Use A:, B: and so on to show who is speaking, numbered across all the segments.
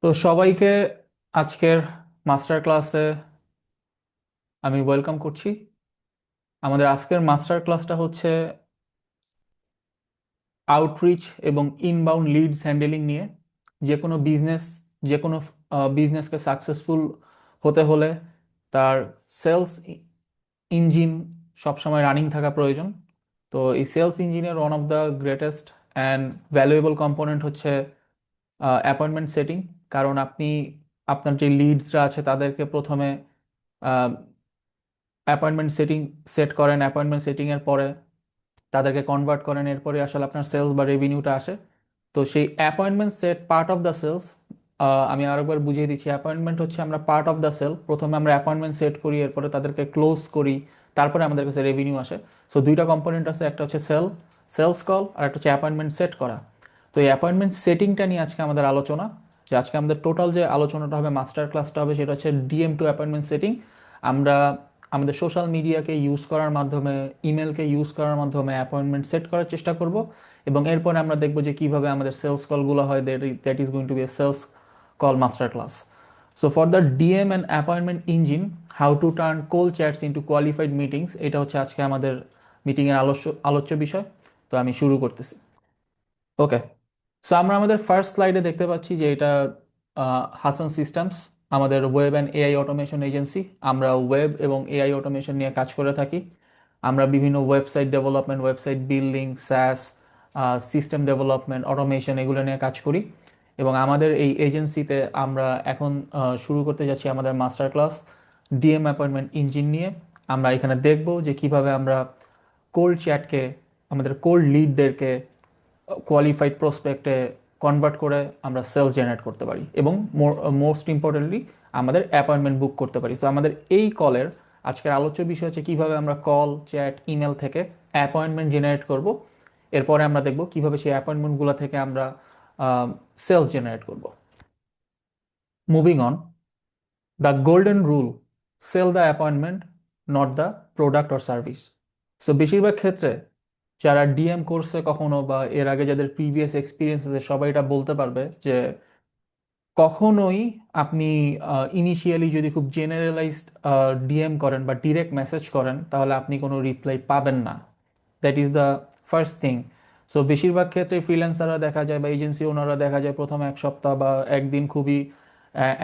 A: তো সবাইকে আজকের মাস্টার ক্লাসে আমি ওয়েলকাম করছি। আমাদের আজকের মাস্টার ক্লাসটা হচ্ছে আউটরিচ এবং ইনবাউন্ড লিডস হ্যান্ডেলিং নিয়ে। যে কোনো বিজনেস যে কোনো বিজনেসকে সাকসেসফুল হতে হলে তার সেলস ইঞ্জিন সবসময় রানিং থাকা প্রয়োজন। তো এই সেলস ইঞ্জিনের one of the greatest and valuable component হচ্ছে অ্যাপয়েন্টমেন্ট সেটিং। কারণ আপনি আপনার যে লিডসরা আছে তাদেরকে প্রথমে অ্যাপয়েন্টমেন্ট সেটিং সেট করেন, অ্যাপয়েন্টমেন্ট সেটিংয়ের পরে তাদেরকে কনভার্ট করেন, এরপরে আসলে আপনার সেলস বা রেভিনিউটা আসে। তো সেই appointment set part of the sales. আমি আরেকবার বুঝিয়ে দিচ্ছি, অ্যাপয়েন্টমেন্ট হচ্ছে আমরা পার্ট অফ দ্য সেল। প্রথমে আমরা অ্যাপয়েন্টমেন্ট সেট করি, এরপরে তাদেরকে ক্লোজ করি, তারপরে আমাদের কাছে রেভিনিউ আসে। সো দুইটা কম্পোনেন্ট আছে, একটা হচ্ছে সেলস কল, আর একটা হচ্ছে অ্যাপয়েন্টমেন্ট সেট করা। তো এই অ্যাপয়েন্টমেন্ট সেটিংটা নিয়ে আজকে আমাদের আলোচনা। যে আজকে আমাদের টোটাল যে আলোচনাটা হবে, মাস্টার ক্লাসটা হবে, সেটা হচ্ছে ডিএম টু অ্যাপয়েন্টমেন্ট সেটিং। আমরা আমাদের সোশ্যাল মিডিয়াকে ইউজ করার মাধ্যমে, ইমেলকে ইউজ করার মাধ্যমে অ্যাপয়েন্টমেন্ট সেট করার চেষ্টা করব। এবং এরপরে আমরা দেখব যে কিভাবে আমাদের সেলস কলগুলো হয়। That is going to be a sales call master class. So for the DM and appointment engine, how to turn cold chats into qualified meetings, এটা হচ্ছে আজকে আমাদের মিটিংয়ের আলোচ্য বিষয়। তো আমি শুরু করতেছি। ওকে। সো আমরা আমাদের ফার্স্ট স্লাইডে দেখতে পাচ্ছি যে এটা হাসান সিস্টেমস, আমাদের web and AI automation agency. আমরা ওয়েব এবং এআই অটোমেশন নিয়ে কাজ করে থাকি। আমরা বিভিন্ন website development, website building, SaaS, system development, automation, এগুলো নিয়ে কাজ করি। এবং আমাদের এই এজেন্সিতে আমরা এখন শুরু করতে যাচ্ছি আমাদের master class DM appointment engine নিয়ে। আমরা এখানে দেখব যে কিভাবে আমরা কোল্ড চ্যাটকে, আমাদের কোল্ড লিডদেরকে কোয়ালিফাইড প্রসপেক্টে কনভার্ট করে আমরা সেলস জেনারেট করতে পারি, এবং মোস্ট ইম্পর্টেন্টলি আমাদের অ্যাপয়েন্টমেন্ট বুক করতে পারি। তো আমাদের এই কলের আজকের আলোচ্য বিষয় হচ্ছে কীভাবে আমরা কল, চ্যাট, ইমেল থেকে অ্যাপয়েন্টমেন্ট জেনারেট করব। এরপরে আমরা দেখব কীভাবে সেই অ্যাপয়েন্টমেন্টগুলো থেকে আমরা সেলস জেনারেট করব। Moving on, the golden rule: sell the appointment, not the product or service. So বেশিরভাগ ক্ষেত্রে যারা ডিএম কোর্সে কখনো বা এর আগে যাদের প্রিভিয়াস এক্সপিরিয়েন্স আছে, সবাই এটা বলতে পারবে যে কখনোই আপনি ইনিশিয়ালি যদি খুব জেনারেলাইজড ডিএম করেন বা ডিরেক্ট মেসেজ করেন, তাহলে আপনি কোনো রিপ্লাই পাবেন না। That is the first thing. So বেশিরভাগ ক্ষেত্রে ফ্রিল্যান্সাররা দেখা যায় বা এজেন্সি ওনারা দেখা যায় প্রথম এক সপ্তাহ বা একদিন খুবই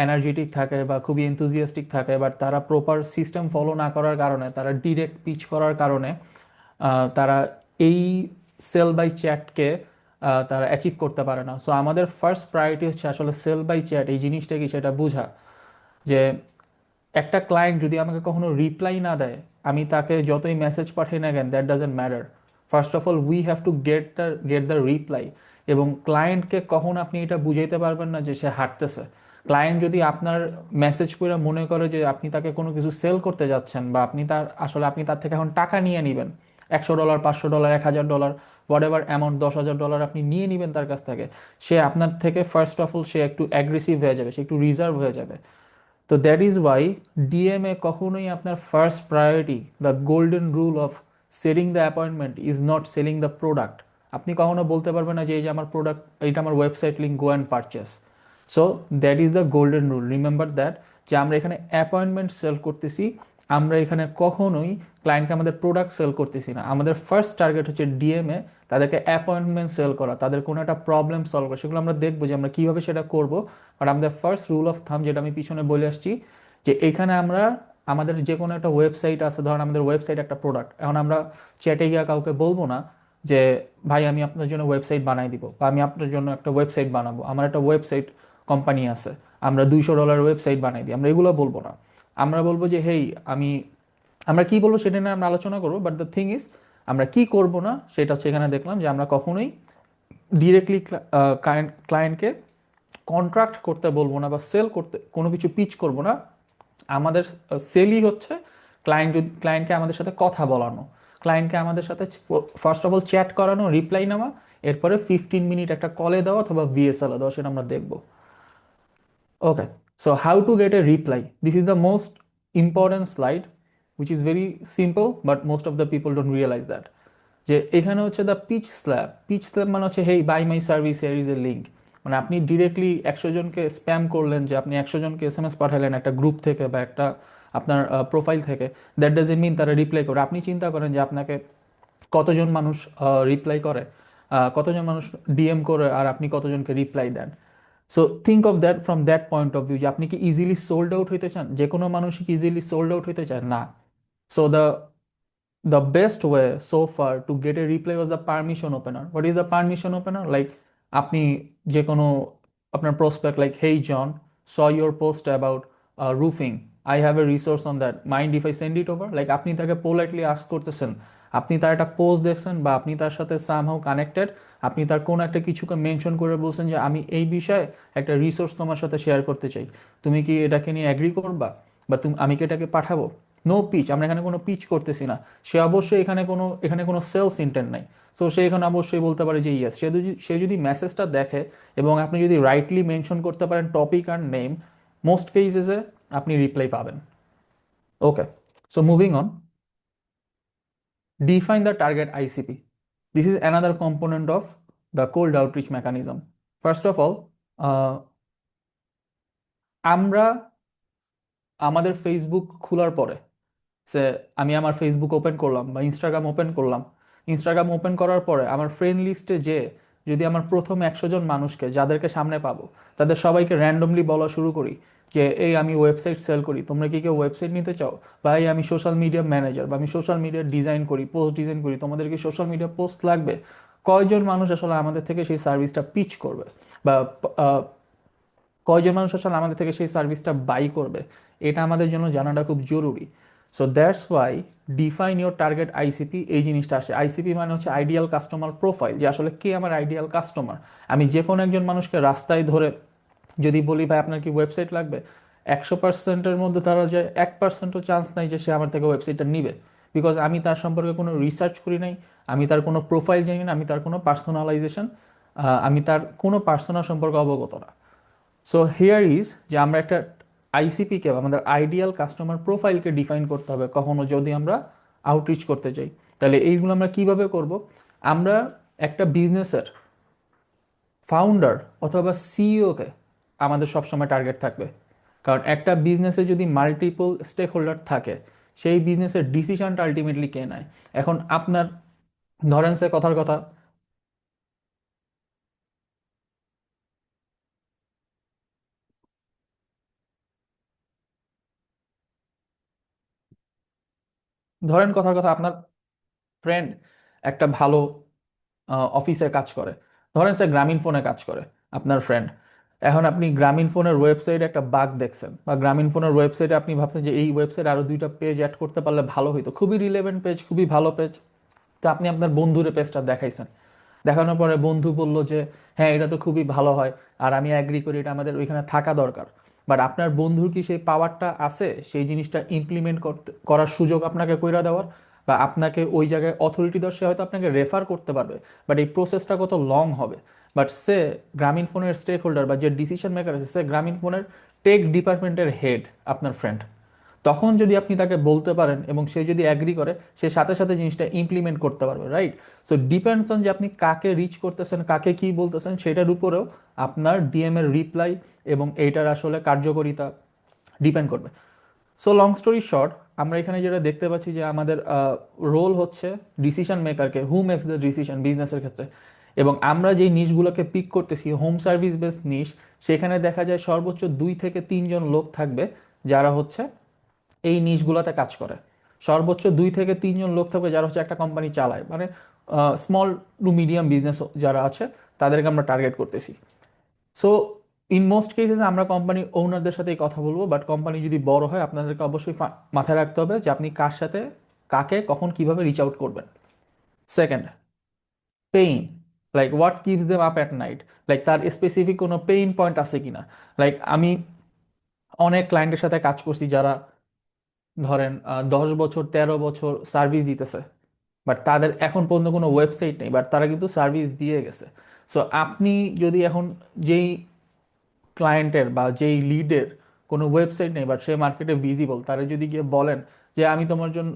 A: এনার্জেটিক থাকে বা খুবই এনথুজিয়াস্টিক থাকে, বাট তারা প্রপার সিস্টেম ফলো না করার কারণে, তারা ডিরেক্ট পিচ করার কারণে তারা এই সেল বাই চ্যাটকে তারা অ্যাচিভ করতে পারে না। সো আমাদের ফার্স্ট প্রায়োরিটি হচ্ছে আসলে সেল বাই চ্যাট এই জিনিসটা কি সেটা বোঝা। যে একটা ক্লায়েন্ট যদি আমাকে কখনো রিপ্লাই না দেয়, আমি তাকে যতই মেসেজ পাঠাই না কেন, that doesn't matter. First of all we have to get the reply. এবং ক্লায়েন্টকে কখন আপনি এটা বুঝাইতে পারবেন না যে সে হাঁটতেছে। ক্লায়েন্ট যদি আপনার মেসেজ পড়ে মনে করে যে আপনি তাকে কোনো কিছু সেল করতে যাচ্ছেন, বা আপনি তার থেকে এখন টাকা নিয়ে নেবেন, $100, $500, $1000, হোয়াট এভার অ্যামাউন্ট, $10,000 আপনি নিয়ে নেবেন তার কাছ থেকে, সে আপনার থেকে ফার্স্ট অফ অল সে একটু অ্যাগ্রেসিভ হয়ে যাবে, সে একটু রিজার্ভ হয়ে যাবে। তো দ্যাট ইজ ওয়াই ডিএমএ কখনোই আপনার first priority, the golden rule of selling the appointment is not selling the product. আপনি কখনো বলতে পারবেন না যে এই যে আমার প্রোডাক্ট, এইটা আমার website link, go and purchase. So that is the golden rule, remember that. যে আমরা এখানে অ্যাপয়েন্টমেন্ট সেল করতেছি, আমরা এখানে কখনোই ক্লায়েন্টকে আমাদের প্রোডাক্ট সেল করতেছি না। আমাদের ফার্স্ট টার্গেট হচ্ছে ডিএমএ তাদেরকে অ্যাপয়েন্টমেন্ট সেল করা, তাদের কোনো একটা প্রবলেম সলভ করা। সেগুলো আমরা দেখবো যে আমরা কীভাবে সেটা করব। বাট আমাদের ফার্স্ট রুল অফ থাম, যেটা আমি পিছনে বলে আসছি, যে এখানে আমরা আমাদের যে কোনো একটা ওয়েবসাইট আছে, ধরেন আমাদের ওয়েবসাইট একটা প্রোডাক্ট, এখন আমরা চ্যাটে গিয়ে কাউকে বলবো না যে ভাই আমি আপনার জন্য ওয়েবসাইট বানাই দিব, বা আমি আপনার জন্য একটা ওয়েবসাইট বানাবো, আমার একটা ওয়েবসাইট কোম্পানি আছে, আমরা $200 ওয়েবসাইট বানাই দিই। আমরা এগুলো বলবো না। আমরা বলবো যে হেই, আমি আমরা কি বলবো সেটা নিয়ে আমরা আলোচনা করবো। বাট দ্য থিং ইজ, আমরা কি করব না সেটা হচ্ছে এখানে দেখলাম যে আমরা কখনোই ডিরেক্টলি ক্লায়েন্টকে কন্ট্রাক্ট করতে বলবো না, বা সেল করতে কোনো কিছু পিচ করব না। আমাদের সেলই হচ্ছে ক্লায়েন্টকে আমাদের সাথে কথা বলানো, ক্লায়েন্টকে আমাদের সাথে ফার্স্ট অফ অল চ্যাট করানো, রিপ্লাই নেওয়া, এরপরে 15 মিনিট একটা কলে দেওয়া অথবা ভিএসএল দেওয়া, সেটা আমরা দেখবো। Okay. So how to get a reply, this is the most important slide, which is very simple, but most of the people don't realise that. যে এখানে হচ্ছে the pitch slab. Pitch slab মানে হচ্ছে hey buy my service, here is a link. মানে আপনি directly 100 জনকে spam করলেন, যে আপনি 100 জনকে এসএমএস পাঠালেন একটা গ্রুপ থেকে বা একটা আপনার প্রোফাইল থেকে, দ্যাট ডাজন্ট মিন তারা রিপ্লাই করে। আপনি চিন্তা করেন যে আপনাকে কতজন মানুষ রিপ্লাই করে, কতজন মানুষ ডিএম করে, আর আপনি কতজনকে রিপ্লাই দেন। So think of that from that point of view, যে আপনি কি ইজিলি সোল্ড আউট হইতে চান? যে কোনো মানুষই কি ইজিলি সোল্ড আউট হইতে চায় না। So the best way so far to get a reply was the permission opener. What is the permission opener? Like আপনি যে কোনো আপনার prospect like, hey John, saw your post about roofing. I have a resource on that. Mind if I send it over? Like আপনি তাকে politely ask করতেছেন, আপনি তার একটা পোস্ট দেখছেন বা আপনি তার সাথে সামহাউ কানেক্টেড, আপনি তার কোনো একটা কিছুকে মেনশন করে বলছেন যে আমি এই বিষয়ে একটা রিসোর্স তোমার সাথে শেয়ার করতে চাই, তুমি কি এটাকে নিয়ে অ্যাগ্রি করবা, বা তুমি আমি কি এটাকে পাঠাবো? নো পিচ, আমরা এখানে কোনো পিচ করতেছি না। সে অবশ্যই এখানে কোনো সেলস ইন্টেন্ট নাই। সো সে এখানে অবশ্যই বলতে পারে যে ইয়েস। সে যদি মেসেজটা দেখে এবং আপনি যদি রাইটলি মেনশন করতে পারেন টপিক আর নেম, মোস্ট কেসেসে আপনি রিপ্লাই পাবেন। Okay, so moving on, define the target ICP. This is another component of the cold outreach mechanism. First of all, আমরা আমাদের ফেসবুক খোলার পরে, সে আমি আমার ফেসবুক ওপেন করলাম বা ইনস্টাগ্রাম ওপেন করলাম, ইনস্টাগ্রাম ওপেন করার পরে আমার ফ্রেন্ড লিস্টে যে যদি আমার প্রথম 100 জন মানুষকে যাদেরকে সামনে পাবো তাদের সবাইকে র্যান্ডমলি বলা শুরু করি যে এই আমি ওয়েবসাইট সেল করি, তোমরা কি কেউ ওয়েবসাইট নিতে চাও, বা এই আমি সোশ্যাল মিডিয়া ম্যানেজার, বা আমি সোশ্যাল মিডিয়া ডিজাইন করি, পোস্ট ডিজাইন করি, তোমাদের কি সোশ্যাল মিডিয়া পোস্ট লাগবে, কয়জন মানুষ আসলে আমাদের থেকে সেই সার্ভিসটা পিচ করবে, বা কয়জন মানুষ আসলে আমাদের থেকে সেই সার্ভিসটা বাই করবে, এটা আমাদের জন্য জানাটা খুব জরুরি। So that's why define your target ICP, এই জিনিসটা আসে। আইসিপি মানে হচ্ছে আইডিয়াল কাস্টমার প্রোফাইল, যে আসলে কে আমার আইডিয়াল কাস্টমার। আমি যে কোনো একজন মানুষকে রাস্তায় ধরে যদি বলি ভাই আপনার কি ওয়েবসাইট লাগবে, 100%-এর মধ্যে ধরা যায় 1%ও চান্স নাই যে সে আমার থেকে ওয়েবসাইটটা নিবে, বিকজ আমি তার সম্পর্কে কোনো রিসার্চ করি নাই, আমি তার কোনো প্রোফাইল জানি না, আমি তার কোনো পার্সোনালাইজেশন, আমি তার কোনো পার্সোনাল সম্পর্কে অবগত না। সো হিয়ার ইজ যে আমরা একটা আইসিপিকে, আমাদের আইডিয়াল কাস্টমার প্রোফাইলকে ডিফাইন করতে হবে কখনো যদি আমরা আউটরিচ করতে চাই। তাহলে এইগুলো আমরা কিভাবে করব? আমরা একটা বিজনেসের ফাউন্ডার অথবা সিইওকে আমাদের সবসময় টার্গেট থাকবে, কারণ একটা বিজনেসে যদি মাল্টিপল স্টেক হোল্ডার থাকে, সেই বিজনেসের ডিসিশনটা আলটিমেটলি কে নেয়। এখন আপনার ধরেন সে কথার কথা, ধরেন কথার কথা আপনার ফ্রেন্ড একটা ভালো অফিসে কাজ করে, ধরেন সে গ্রামীণ ফোনে কাজ করে আপনার ফ্রেন্ড। এখন আপনি গ্রামীণ ফোনের ওয়েবসাইটে একটা বাগ দেখছেন, বা গ্রামীণ ফোনের ওয়েবসাইটে আপনি ভাবছেন যে এই ওয়েবসাইটে আরও 2টা পেজ অ্যাড করতে পারলে ভালো হতো, খুবই রিলেভেন্ট পেজ, খুবই ভালো পেজ। তো আপনি আপনার বন্ধুরে পেজটা দেখাইছেন, দেখানোর পরে বন্ধু বলল যে হ্যাঁ এটা তো খুবই ভালো হয়, আর আমি অ্যাগ্রি করি, এটা আমাদের ওইখানে থাকা দরকার। বাট আপনার বন্ধুর কি সেই পাওয়ারটা আছে সেই জিনিসটা ইমপ্লিমেন্ট করার সুযোগ আপনাকে কইরা দেওয়ার, বা আপনাকে ওই জায়গায় অথরিটি দেওয়ার? সে হয়তো আপনাকে রেফার করতে পারবে, বাট এই প্রসেসটা কত লং হবে। বাট সে গ্রামীণ ফোনের স্টেক হোল্ডার বা যে ডিসিশন মেকার আছে, সে গ্রামীণ ফোনের টেক ডিপার্টমেন্টের হেড, আপনার ফ্রেন্ড। তখন যদি আপনি তাকে বলতে পারেন এবং সে যদি অ্যাগ্রি করে, সে সাথে সাথে জিনিসটা ইমপ্লিমেন্ট করতে পারবে, রাইট? সো ডিপেন্ডস অন যে আপনি কাকে রিচ করতেছেন, কাকে কি বলতেছেন, সেটার উপরেও আপনার ডিএম এর রিপ্লাই এবং এইটার আসলে কার্যকারিতা ডিপেন্ড করবে। সো লং স্টোরি শর্ট, আমরা এখানে যেটা দেখতে পাচ্ছি যে আমাদের রোল হচ্ছে ডিসিশন মেকারকে, হু মেক্স দ্য ডিসিশন বিজনেসের ক্ষেত্রে। এবং আমরা যেই নিশগুলোকে পিক করতেছি হোম সার্ভিস বেসড নিশ, সেখানে দেখা যায় সর্বোচ্চ 2 থেকে 3 জন লোক থাকবে যারা হচ্ছে এই নিশগুলোতে কাজ করে। সর্বোচ্চ 2 থেকে 3 জন লোক থাকবে যারা হচ্ছে একটা কোম্পানি চালায়, মানে স্মল টু মিডিয়াম বিজনেস যারা আছে তাদেরকে আমরা টার্গেট করতেছি। সো ইন মোস্ট কেসেস আমরা কোম্পানির ওনারদের সাথেই কথা বলবো, বাট কোম্পানি যদি বড় হয় আপনাদেরকে অবশ্যই মাথায় রাখতে হবে যে আপনি কার সাথে, কাকে, কখন, কিভাবে রিচ আউট করবেন। Second, pain, like what keeps them up at night, like তার স্পেসিফিক কোনো পেইন পয়েন্ট আছে কিনা। লাইক আমি অনেক ক্লায়েন্টের সাথে কাজ করছি যারা ধরেন 10 বছর 13 বছর সার্ভিস দিতেছে, বাট তাদের এখন পর্যন্ত কোনো ওয়েবসাইট নেই, বাট তারা কিন্তু সার্ভিস দিয়ে গেছে। সো আপনি যদি এখন যেই ক্লায়েন্টের বা যেই লিডের কোনো ওয়েবসাইট নেই বাট সে মার্কেটে ভিজিবল, তারা যদি গিয়ে বলেন যে আমি তোমার জন্য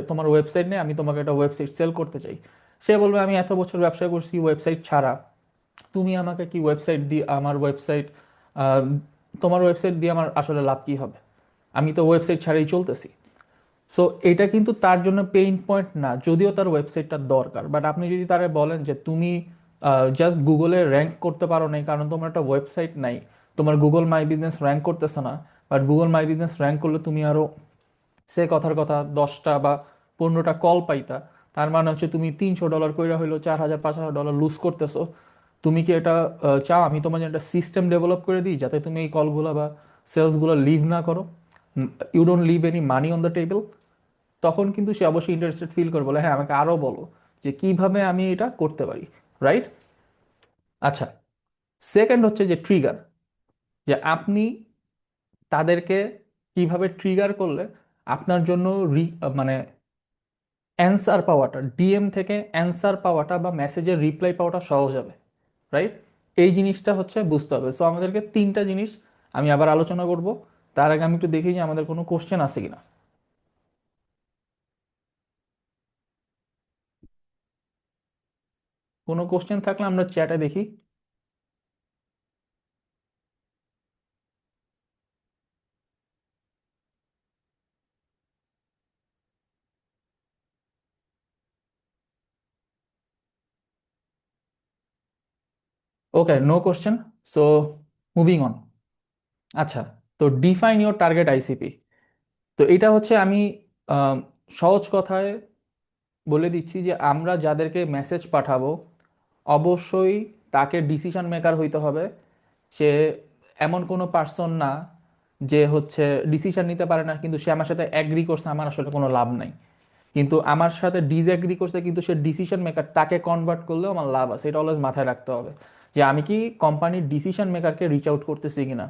A: তোমার ওয়েবসাইট নেই, আমি তোমাকে একটা ওয়েবসাইট সেল করতে চাই, সে বলবে আমি এত বছর ব্যবসা করছি ওয়েবসাইট ছাড়া, তুমি আমাকে কি ওয়েবসাইট দিয়ে আমার ওয়েবসাইট, তোমার ওয়েবসাইট দিয়ে আমার আসলে লাভ কি হবে? আমি তো ওয়েবসাইট ছাড়াই চলতেছি। সো এটা কিন্তু তার জন্য পেইন পয়েন্ট না, যদিও তার ওয়েবসাইটটা দরকার। বাট আপনি যদি তারা বলেন যে তুমি জাস্ট গুগলে র্যাঙ্ক করতে পারো নাই কারণ তোমার একটা ওয়েবসাইট নাই, তোমার গুগল মাই বিজনেস র্যাঙ্ক করতেছে না, but Google my business rank করলে তুমি আরও সে কথার কথা 10টা বা 15টা কল পাইতা, তার মানে হচ্ছে তুমি $300 কইরা হইলো 4,000 5,000 লুজ করতেছো। তুমি কি এটা চাও আমি তোমার জন্য একটা সিস্টেম ডেভেলপ করে দিই যাতে তুমি এই কলগুলো বা সেলসগুলো লিভ না করো, you don't leave any money on the table? তখন কিন্তু সে অবশ্যই ইন্টারেস্টেড ফিল করে, বলে হ্যাঁ আমাকে আরও বলো যে কিভাবে আমি এটা করতে পারি, রাইট? আচ্ছা, সেকেন্ড হচ্ছে যে ট্রিগার, যে আপনি তাদেরকে কিভাবে ট্রিগার করলে আপনার জন্য মানে অ্যান্সার পাওয়াটা, ডিএম থেকে অ্যান্সার পাওয়াটা বা মেসেজের রিপ্লাই পাওয়াটা সহজ হবে, রাইট? এই জিনিসটা হচ্ছে বুঝতে হবে। সো আমাদেরকে তিনটা জিনিস আমি আবার আলোচনা করব। তার আগে আমি একটু দেখি যে আমাদের কোনো কোশ্চেন আছে কিনা। কোনো কোশ্চেন থাকলে আমরা চ্যাটে দেখি। Okay, no question. So moving on. আচ্ছা, তো ডিফাইন ইওর টার্গেট আইসিপি। তো এটা হচ্ছে আমি আম, সহজ কথায় বলে দিচ্ছি যে আমরা যাদেরকে মেসেজ পাঠাবো অবশ্যই তাকে ডিসিশন মেকার হইতে হবে। সে এমন কোনো পার্সন না যে হচ্ছে ডিসিশন নিতে পারে না কিন্তু সে আমার সাথে অ্যাগ্রি করছে, আমার আসলে কোনো লাভ নাই। কিন্তু আমার সাথে ডিসঅ্যাগ্রি করছে কিন্তু সে ডিসিশন মেকার, তাকে কনভার্ট করলেও আমার লাভ আছে। এটা অলওয়েজ মাথায় রাখতে হবে যে আমি কি কোম্পানির ডিসিশন মেকারকে রিচ আউট করতেছি কিনা।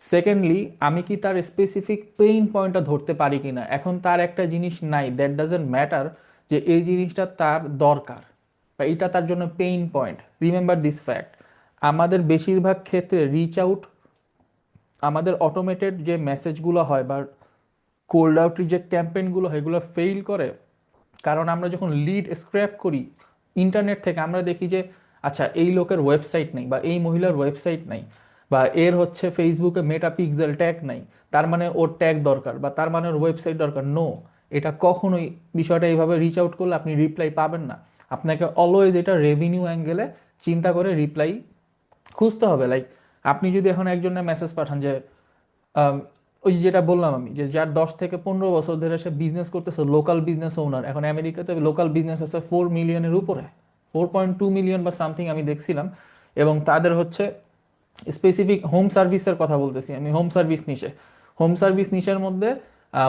A: সেকেন্ডলি, আমি কি তার স্পেসিফিক পেইন পয়েন্টটা ধরতে পারি কিনা। এখন তার একটা জিনিস নাই, দ্যাট ডাজেন্ট ম্যাটার যে এই জিনিসটা তার দরকার বা এটা তার জন্য pain point. Remember this fact, আমাদের বেশিরভাগ ক্ষেত্রে রিচ আউট, আমাদের অটোমেটেড যে মেসেজগুলো হয় বা কোল্ড আউটের যে ক্যাম্পেইনগুলো হয় এগুলো ফেইল করে কারণ আমরা যখন লিড স্ক্র্যাপ করি ইন্টারনেট থেকে আমরা দেখি যে আচ্ছা এই লোকের ওয়েবসাইট নেই বা এই মহিলার ওয়েবসাইট নাই বা এর হচ্ছে ফেসবুকে মেটা পিক্সেল ট্যাগ নাই, তার মানে ওর ট্যাগ দরকার বা তার মানে ওর ওয়েবসাইট দরকার। নো, এটা কখনোই বিষয়টা এইভাবে রিচ আউট করলে আপনি রিপ্লাই পাবেন না। আপনাকে অলওয়েজ এটা রেভিনিউ অ্যাঙ্গেলে চিন্তা করে রিপ্লাই খুঁজতে হবে। লাইক আপনি যদি এখন একজনের মেসেজ পাঠান যে আম, ওই যে যেটা বললাম আমি, যে যার 10 থেকে 15 বছর ধরে সে বিজনেস করতেছে, লোকাল বিজনেস ওনার, এখন আমেরিকাতে লোকাল বিজনেস আছে 4 মিলিয়নের উপরে, 4.2 মিলিয়ন বা সামথিং আমি দেখছিলাম। এবং তাদের হচ্ছে স্পেসিফিক হোম সার্ভিসের কথা বলতেছি আমি, হোম সার্ভিস নিশে, হোম সার্ভিস নিশের মধ্যে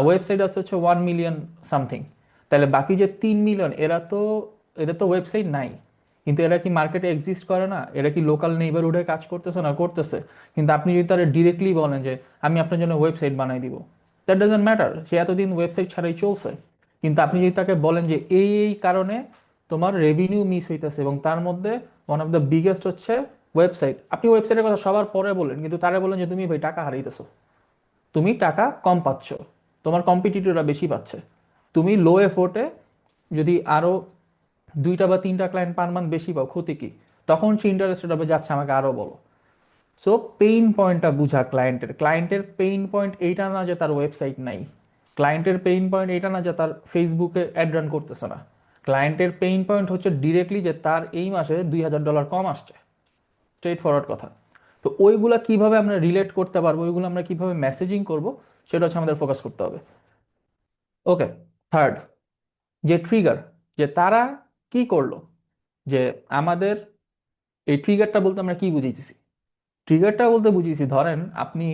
A: ওয়েবসাইট আছে হচ্ছে 1 মিলিয়ন সামথিং। তাহলে বাকি যে 3 মিলিয়ন, এদের তো ওয়েবসাইট নাই, কিন্তু এরা কি মার্কেটে এক্সিস্ট করে না? এরা কি লোকাল নেইবারহুডে কাজ করতেছে না? করতেছে। কিন্তু আপনি যদি তারা ডিরেক্টলি বলেন যে আমি আপনার জন্য ওয়েবসাইট বানাই দিব, দ্যাট ডাজন্ট ম্যাটার, সে এতদিন ওয়েবসাইট ছাড়াই চলছে। কিন্তু আপনি যদি তাকে বলেন যে এই কারণে তোমার রেভিনিউ মিস হইতেছে এবং তার মধ্যে ওয়ান অফ দ্য বিগেস্ট হচ্ছে ওয়েবসাইট, আপনি ওয়েবসাইটের কথা সবার পরে বলেন কিন্তু তারা বলেন যে তুমি ভাই টাকা হারাইতেছো, তুমি টাকা কম পাচ্ছ, তোমার কম্পিটিটররা বেশি পাচ্ছে, তুমি লো এফোর্টে যদি আরো 2টা বা 3টা ক্লায়েন্ট পার মান্থ বেশি পাও, ক্ষতি কি? তখন সে ইন্টারেস্টেড হবে, যাচ্ছে আমাকে আরো বলো। সো পেইন পয়েন্টটা বুঝা ক্লায়েন্টের, ক্লায়েন্টের পেইন পয়েন্ট এইটা না যে তার ওয়েবসাইট নাই, ক্লায়েন্টের পেইন পয়েন্ট এইটা না যে তার ফেসবুকে অ্যাড রান করতেছে না, ক্লায়েন্টের পেইন পয়েন্ট হচ্ছে ডিরেক্টলি যে তার এই মাসে $2,000 কম আসছে। স্ট্রেট ফরওয়ার্ড কথা। তো ওইগুলা কিভাবে আমরা রিলেট করতে পারবো, ওইগুলো আমরা কিভাবে মেসেজিং করব, সেটা হচ্ছে আমাদের ফোকাস করতে হবে। ওকে, থার্ড, যে ট্রিগার, যে তারা কি করলো, যে আমাদের এই ট্রিগারটা বলতে আমরা কি বুঝাইতেছি। ট্রিগারটা বলতে বুঝিয়েছি, ধরেন আপনি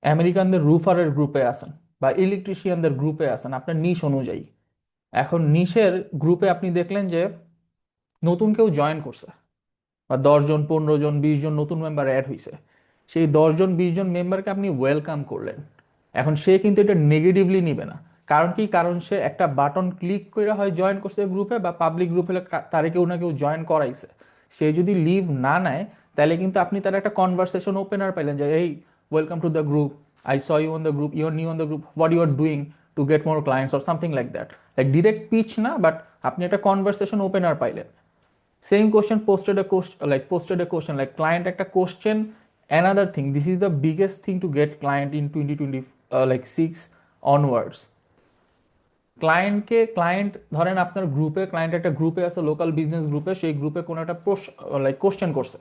A: আমেরিকানদের রুফারের গ্রুপে আছেন বা ইলেকট্রিশিয়ানদের গ্রুপে আছেন আপনার নিশ অনুযায়ী। এখন নিশের গ্রুপে আপনি দেখলেন যে নতুন কেউ জয়েন করছে বা 10 জন 15 জন 20 জন নতুন মেম্বার অ্যাড হয়েছে। সেই 10 জন 20 জন মেম্বারকে আপনি ওয়েলকাম করলেন। এখন সে কিন্তু এটা নেগেটিভলি নিবে না। কারণ কি? কারণ সে একটা বাটন ক্লিক করে হয় জয়েন করছে গ্রুপে বা পাবলিক গ্রুপে তারে কেউ না কেউ জয়েন করাইছে। সে যদি লিভ না নেয় তাহলে কিন্তু আপনি তার একটা কনভারসেশন ওপেনার পাইলেন যে এই welcome to the group, I saw you on the group, you are new on the group, what you are doing to get more clients or something like that. Like direct pitch না, but আপনি একটা conversation opener পাইলেন। Same question posted a question like client একটা question another thing, this is the biggest thing to get client in 2020 like 6 onwards. Client ধরেন আপনার গ্রুপে, client একটা গ্রুপে আছে, লোকাল বিজনেস গ্রুপে, সেই গ্রুপে কোনো একটা কোশ্চেন করছে,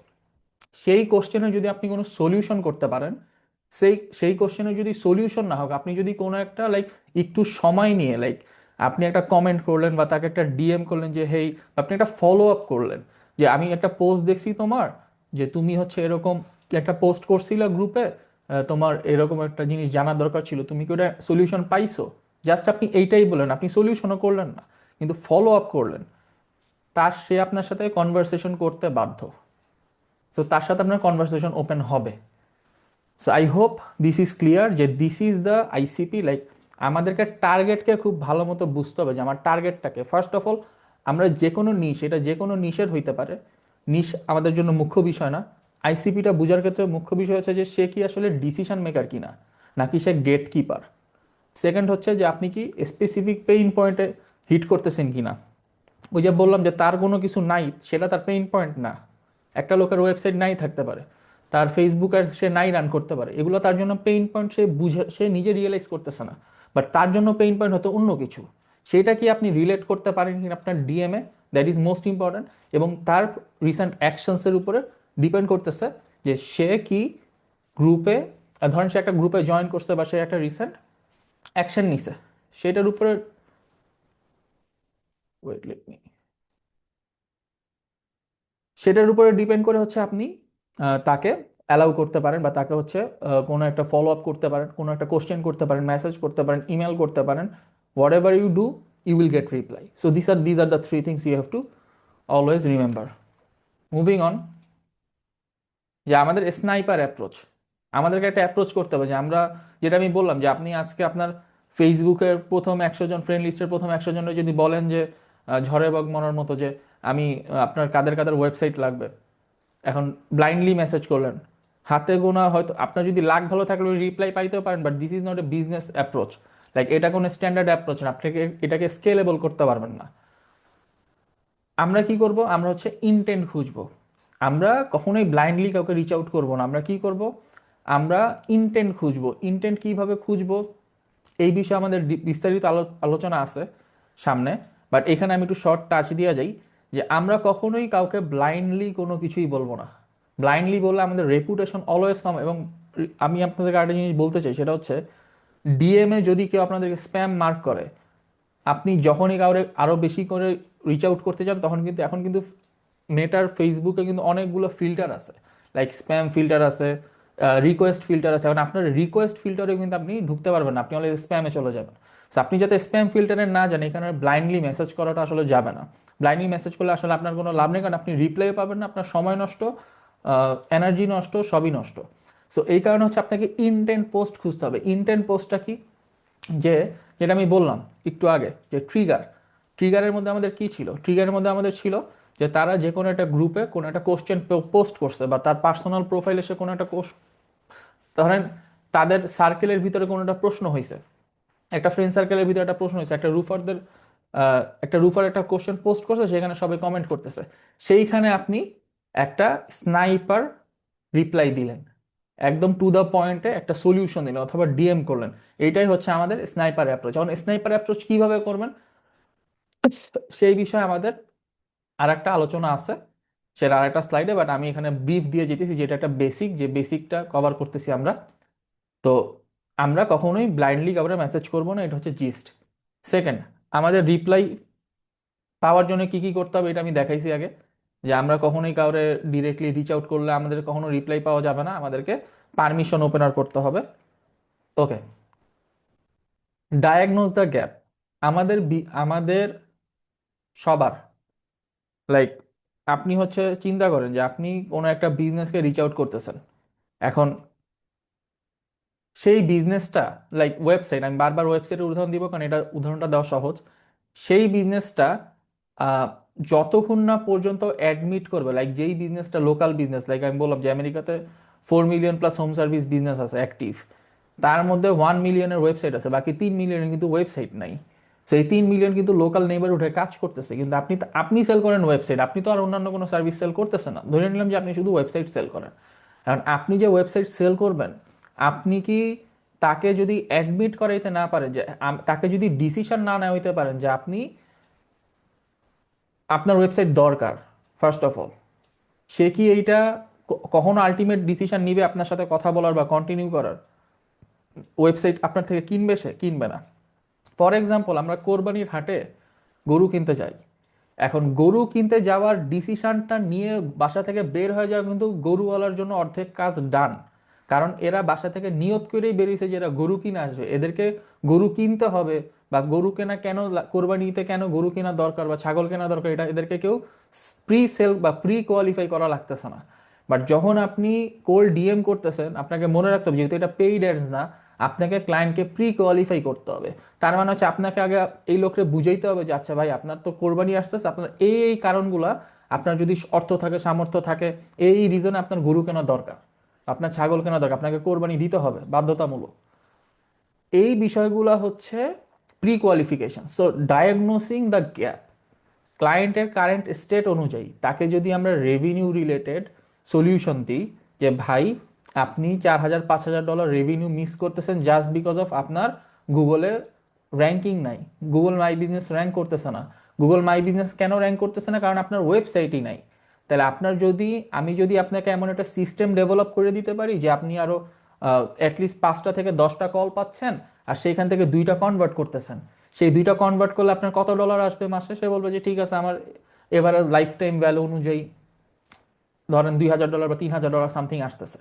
A: সেই কোশ্চেনে যদি আপনি কোনো সলিউশন করতে পারেন, সেই কোশ্চেনে যদি সলিউশন না হোক, আপনি যদি কোনো একটা লাইক একটু সময় নিয়ে লাইক আপনি একটা কমেন্ট করলেন বা তাকে একটা ডিএম করলেন যে হেই, আপনি একটা ফলো আপ করলেন যে আমি একটা পোস্ট দেখছি তোমার, যে তুমি হচ্ছে এরকম একটা পোস্ট করছিলে গ্রুপে, তোমার এরকম একটা জিনিস জানার দরকার ছিল, তুমি কি ওটা সলিউশন পাইছো? জাস্ট আপনি এইটাই বলেন, আপনি সলিউশনও করলেন না, কিন্তু ফলো আপ করলেন, সে আপনার সাথে কনভারসেশন করতে বাধ্য। সো তার সাথে আপনার কনভারসেশন ওপেন হবে। So I hope this is clear যে this is the ICP. Like আমাদেরকে টার্গেটকে খুব ভালো মতো বুঝতে হবে যে আমার টার্গেটটাকে, ফার্স্ট অফ অল আমরা যে কোনো নিশ, এটা যে কোনো নিশের হইতে পারে, নিশ আমাদের জন্য মুখ্য বিষয় না। আইসিপিটা বোঝার ক্ষেত্রে মুখ্য বিষয় হচ্ছে যে সে কি আসলে ডিসিশন মেকার কিনা, নাকি সে গেট কিপার। সেকেন্ড হচ্ছে যে আপনি কি স্পেসিফিক পেইন পয়েন্টে হিট করতেছেন কিনা। ওই যে বললাম যে তার কোনো কিছু নাই, সেটা তার পেইন পয়েন্ট না। একটা লোকের ওয়েবসাইট নাই থাকতে পারে, তার ফেসবুক আর সে নাই রান করতে পারে, এগুলো তার জন্য পেইন পয়েন্ট, সে নিজে রিয়েলাইজ করতেছে না, বাট তার জন্য পেইন পয়েন্ট হতো অন্য কিছু। সেটা কি আপনি রিলেট করতে পারেন কিনা আপনার DMA, that is most important. এবং তার রিসেন্ট অ্যাকশনসের উপরে ডিপেন্ড করতেছে যে সে কি গ্রুপে, ধরেন সে একটা গ্রুপে জয়েন করছে বা সে একটা রিসেন্ট অ্যাকশন নিছে, সেটার উপরে, ওয়েট লেট মি, সেটার উপরে ডিপেন্ড করে হচ্ছে আপনি তাকে অ্যালাউ করতে পারেন, বা তাকে হচ্ছে কোনো একটা ফলো আপ করতে পারেন, কোনো একটা কোশ্চেন করতে পারেন, মেসেজ করতে পারেন, ইমেল করতে পারেন। Whatever you do, you will get reply. So this are the three things you have to always remember. Moving on, যে আমাদের স্নাইপার অ্যাপ্রোচ, আমাদেরকে একটা অ্যাপ্রোচ করতে হবে যে আমরা, যেটা আমি বললাম যে আপনি আজকে আপনার ফেসবুকের প্রথম 100 জন ফ্রেন্ড লিস্টের প্রথম 100 জনের যদি বলেন যে ঝড়ে বক মরার মতো যে আমি আপনার কাদের কাদের ওয়েবসাইট লাগবে, এখন ব্লাইন্ডলি মেসেজ করলেন, হাতে গোনা হয়তো আপনার যদি লাক ভালো থাকলে রিপ্লাই পাইতেও পারেন, but this is not a business approach. Like এটা কোনো স্ট্যান্ডার্ড অ্যাপ্রোচ না, আপনাকে এটাকে স্কেলেবল করতে পারবেন না। আমরা কি করব, আমরা হচ্ছে ইনটেন্ট খুঁজবো। আমরা কখনোই ব্লাইন্ডলি কাউকে রিচ আউট করবো না, আমরা কি করব, আমরা ইনটেন্ট খুঁজবো। ইনটেন্ট কিভাবে খুঁজবো, এই বিষয়ে আমাদের বিস্তারিত আলোচনা আছে সামনে, বাট এখানে আমি একটু শর্ট টাচ দিয়ে যাই যে আমরা কখনোই কাউকে ব্লাইন্ডলি কোনো কিছুই বলবো না। ব্লাইন্ডলি বললে আমাদের রেপুটেশন অলওয়েজ কম। এবং আমি আপনাদেরকে আরেকটা জিনিস বলতে চাই, সেটা হচ্ছে ডিএমএ যদি কেউ আপনাদেরকে স্প্যাম মার্ক করে, আপনি যখনই কাউরে আরও বেশি করে রিচ আউট করতে চান, তখন কিন্তু এখন কিন্তু মেটার ফেসবুকে কিন্তু অনেকগুলো ফিল্টার আছে, লাইক স্প্যাম ফিল্টার আছে, রিকোয়েস্ট ফিল্টার আছে। এখন আপনার রিকোয়েস্ট ফিল্টারে কিন্তু আপনি ঢুকতে পারবেন না, আপনি অলরেডি স্প্যামে চলে যাবেন। সো আপনি যাতে স্প্যাম ফিল্টারে না যান, এখানে ব্লাইন্ডলি মেসেজ করাটা আসলে যাবে না। ব্লাইন্ডলি মেসেজ করলে আসলে আপনার কোনো লাভ নেই, কারণ আপনি রিপ্লাইও পাবেন না, আপনার সময় নষ্ট, এনার্জি নষ্ট, সবই নষ্ট। সো এই কারণে হচ্ছে আপনাকে ইনটেন্ট পোস্ট খুঁজতে হবে। ইনটেন্ট পোস্টটা কি, যে যেটা আমি বললাম একটু আগে, যে ট্রিগারের মধ্যে আমাদের কি ছিল, ট্রিগারের মধ্যে আমাদের ছিল যে তারা যে কোনো একটা গ্রুপে কোনো একটা কোশ্চেন পোস্ট করছে, বা তার পার্সোনাল প্রোফাইলে সে কোনো একটা ধরেন তাদের সার্কেলের ভিতরে কোনো একটা প্রশ্ন হয়েছে, একটা ফ্রেন্ড সার্কেলের ভিতরে একটা প্রশ্ন হয়েছে, একটা রুফার একটা কোশ্চেন পোস্ট করছে, সেখানে সবাই কমেন্ট করতেছে, সেইখানে আপনি একটা স্নাইপার রিপ্লাই দিলেন, একদম টু দ্য পয়েন্টে একটা সলিউশন দিলেন অথবা ডিএম করলেন। এইটাই হচ্ছে আমাদের স্নাইপার অ্যাপ্রোচ। এখন স্নাইপার অ্যাপ্রোচ কিভাবে করবেন, সেই বিষয়ে আমাদের আর একটা আলোচনা আছে, সেটা আর একটা স্লাইডে, বাট আমি এখানে ব্রিফ দিয়ে যেতেছি, যেটা একটা বেসিক, যে বেসিকটা কভার করতেছি আমরা। তো আমরা কখনোই ব্লাইন্ডলি কাউকে মেসেজ করবো না, এটা হচ্ছে জিস্ট। সেকেন্ড, আমাদের রিপ্লাই পাওয়ার জন্য কি কি করতে হবে এটা আমি দেখাইছি আগে, যে আমরা কখনোই কাউরে ডিরেক্টলি রিচ আউট করলে আমাদের কখনো রিপ্লাই পাওয়া যাবে না, আমাদেরকে পারমিশন ওপেনার করতে হবে। ওকে, ডায়াগনোজ দ্য গ্যাপ। আমাদের সবার, লাইক আপনি হচ্ছে চিন্তা করেন যে আপনি কোনো একটা বিজনেসকে রিচ আউট করতেছেন, এখন সেই বিজনেসটা, লাইক ওয়েবসাইট, আমি বারবার ওয়েবসাইটের উদাহরণ দিব কারণ এটা উদাহরণটা দেওয়া সহজ। সেই বিজনেসটা যতক্ষণ না পর্যন্ত অ্যাডমিট করবে, লাইক যেই বিজনেসটা লোকাল বিজনেস, লাইক আমি বললাম যে আমেরিকাতে 4 million plus home service business আছে অ্যাক্টিভ, তার মধ্যে 1 মিলিয়নের ওয়েবসাইট আছে, বাকি 3 মিলিয়নের কিন্তু ওয়েবসাইট নাই। সেই 3 মিলিয়ন কিন্তু লোকাল নেইবারহুডে কাজ করতেছে, কিন্তু আপনি সেল করেন ওয়েবসাইট, আপনি তো আর অন্যান্য কোনো সার্ভিস সেল করতেছেন না। ধরে নিলাম যে আপনি শুধু ওয়েবসাইট সেল করেন। কারণ আপনি যে ওয়েবসাইট সেল করবেন, আপনি কি তাকে যদি অ্যাডমিট করাইতে না পারেন, যে তাকে যদি ডিসিশন না নেওয়া হইতে পারেন যে আপনি, আপনার ওয়েবসাইট দরকার, ফার্স্ট অফ অল, সে কি এইটা কখনো আলটিমেট ডিসিশন নিবে আপনার সাথে কথা বলার বা কন্টিনিউ করার? ওয়েবসাইট আপনার থেকে কিনবে, সে কিনবে না। ফর এক্সাম্পল, আমরা কোরবানির হাটে গরু কিনতে যাই। এখন গরু কিনতে যাওয়ার ডিসিশনটা নিয়ে বাসা থেকে বের হয়ে যাওয়া কিন্তু গরুওয়ালার জন্য অর্ধেক কাজ ডান। কারণ এরা বাসা থেকে নিয়ত করেই বেরিয়েছে যে এরা গরু কিনে আসবে, এদেরকে গরু কিনতে হবে, বা গরু কেনা কেন, কোরবানিতে কেন গরু কেনা দরকার বা ছাগল কেনা দরকার, এটা এদেরকে কেউ প্রি সেল বা প্রি কোয়ালিফাই করা লাগতেছে না। বাট যখন আপনি কোল্ড ডিএম করতেছেন, আপনাকে মনে রাখতে হবে যেহেতু এটা পেইড অ্যাডস না, আপনাকে ক্লায়েন্টকে প্রি কোয়ালিফাই করতে হবে। তার মানে হচ্ছে আপনাকে আগে এই লোককে বুঝাইতে হবে যে আচ্ছা ভাই, আপনার তো কোরবানি আসতেছে, আপনার এই এই কারণগুলা, আপনার যদি অর্থ থাকে, সামর্থ্য থাকে, এই রিজনে আপনার গরু কেনা দরকার, আপনার ছাগল কেনা দরকার, আপনাকে কোরবানি দিতে হবে বাধ্যতামূলক। এই বিষয়গুলো হচ্ছে pre qualification. So diagnosing the gap, ক্লায়েন্টের কারেন্ট স্টেট অনুযায়ী তাকে যদি আমরা রেভিনিউ রিলেটেড সলিউশন দিই, যে ভাই আপনি $4,000 5,000 রেভিনিউ মিস করতেছেন জাস্ট বিকজ অফ আপনার গুগলে র্যাঙ্কিং নাই, গুগল মাই বিজনেস র্যাঙ্ক করতেছে না। গুগল মাই বিজনেস কেন র্যাঙ্ক করতেছে না? কারণ আপনার ওয়েবসাইটই নাই। তাহলে আপনার যদি, আমি যদি আপনাকে এমন একটা সিস্টেম ডেভেলপ করে দিতে পারি যে আপনি আরও অ্যাটলিস্ট 5টা থেকে 10টা কল পাচ্ছেন, আর সেইখান থেকে 2টা কনভার্ট করতেছেন, সেই 2টা কনভার্ট করলে আপনার কত ডলার আসবে মাসে? সে বলবে যে ঠিক আছে, আমার এবারে লাইফ টাইম ভ্যালু অনুযায়ী ধরেন $2,000 বা $3,000 সামথিং আসতেছে।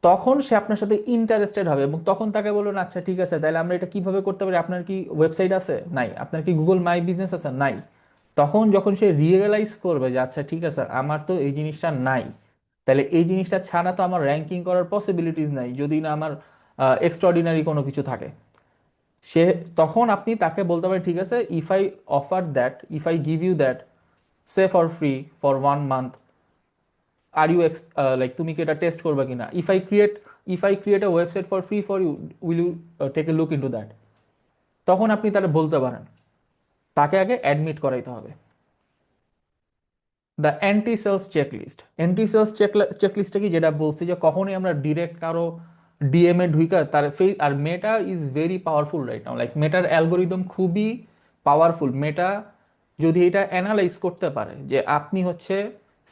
A: তখন সে আপনার সাথে ইন্টারেস্টেড হবে, এবং তখন তাকে বলুন আচ্ছা ঠিক আছে, তাহলে আমরা এটা কিভাবে করতে পারি? আপনার কি ওয়েবসাইট আছে? নাই। আপনার কি গুগল মাই বিজনেস আছে? নাই। তখন যখন সে রিয়েলাইজ করবে যে আচ্ছা ঠিক আছে, আমার তো এই জিনিসটা নাই, তাহলে এই জিনিসটা ছাড়া তো আমার র্যাঙ্কিং করার পসিবিলিটিস নাই, যদি না আমার এক্সট্রাঅর্ডিনারি কোনো কিছু থাকে। সে, তখন আপনি তাকে বলতে পারেন ঠিক আছে, if I offer that, if I give you that, say for free for 1 month, are you like, তুমি কি এটা টেস্ট করবে কিনা? If I create a website for free for you, will you take a look into that? তখন আপনি তারা বলতে পারেন। তাকে আগে অ্যাডমিট করাইতে হবে। The anti sales checklist, anti sales চেকলিস্টটা কি? যেটা বলছি যে কখনোই আমরা ডিরেক্ট কারো ডিএমএ ঢুইকা তার ফেস, আর Meta is very powerful right now, like মেটার অ্যালগোরিদম খুবই পাওয়ারফুল। মেটা যদি এটা অ্যানালাইজ করতে পারে যে আপনি হচ্ছে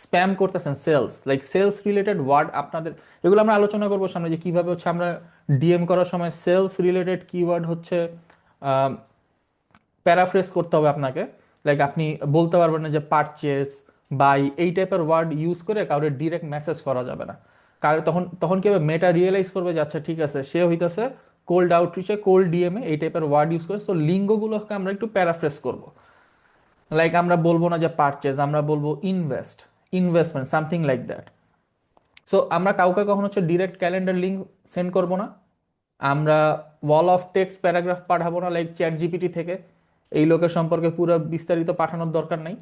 A: স্প্যাম করতেছেন sales, like sales related word আপনাদের, এগুলো আমরা আলোচনা করবো সামনে, যে কিভাবে হচ্ছে আমরা ডিএম করার সময় সেলস রিলেটেড কিওয়ার্ড হচ্ছে প্যারাফ্রেজ করতে হবে আপনাকে। লাইক আপনি বলতে পারবেন না যে পারচেস, বাই, এই টাইপের ওয়ার্ড ইউজ করে কাউকে ডিরেক্ট মেসেজ করা যাবে না। কারণ তখন তখন কি হবে, মেটা রিয়েলাইজ করবে যে আচ্ছা ঠিক আছে, সে হইতেছে কোল্ড আউটরিচে, কোল্ড ডিএমএ এই টাইপের ওয়ার্ড ইউজ করে। সো লিঙ্গগুলোকে আমরা একটু প্যারাফ্রেজ করব। লাইক আমরা বলবো না যে পারচেজ, আমরা বলবো investment, something like that. So আমরা কাউকে কখনো হচ্ছে ডিরেক্ট ক্যালেন্ডার লিঙ্ক সেন্ড করব না। আমরা ওয়াল অফ টেক্সট প্যারাগ্রাফ পাঠাবো না লাইক চ্যাট জিপিটি থেকে। এই লোকের সম্পর্কে পুরো বিস্তারিত পাঠানোর দরকার নেই।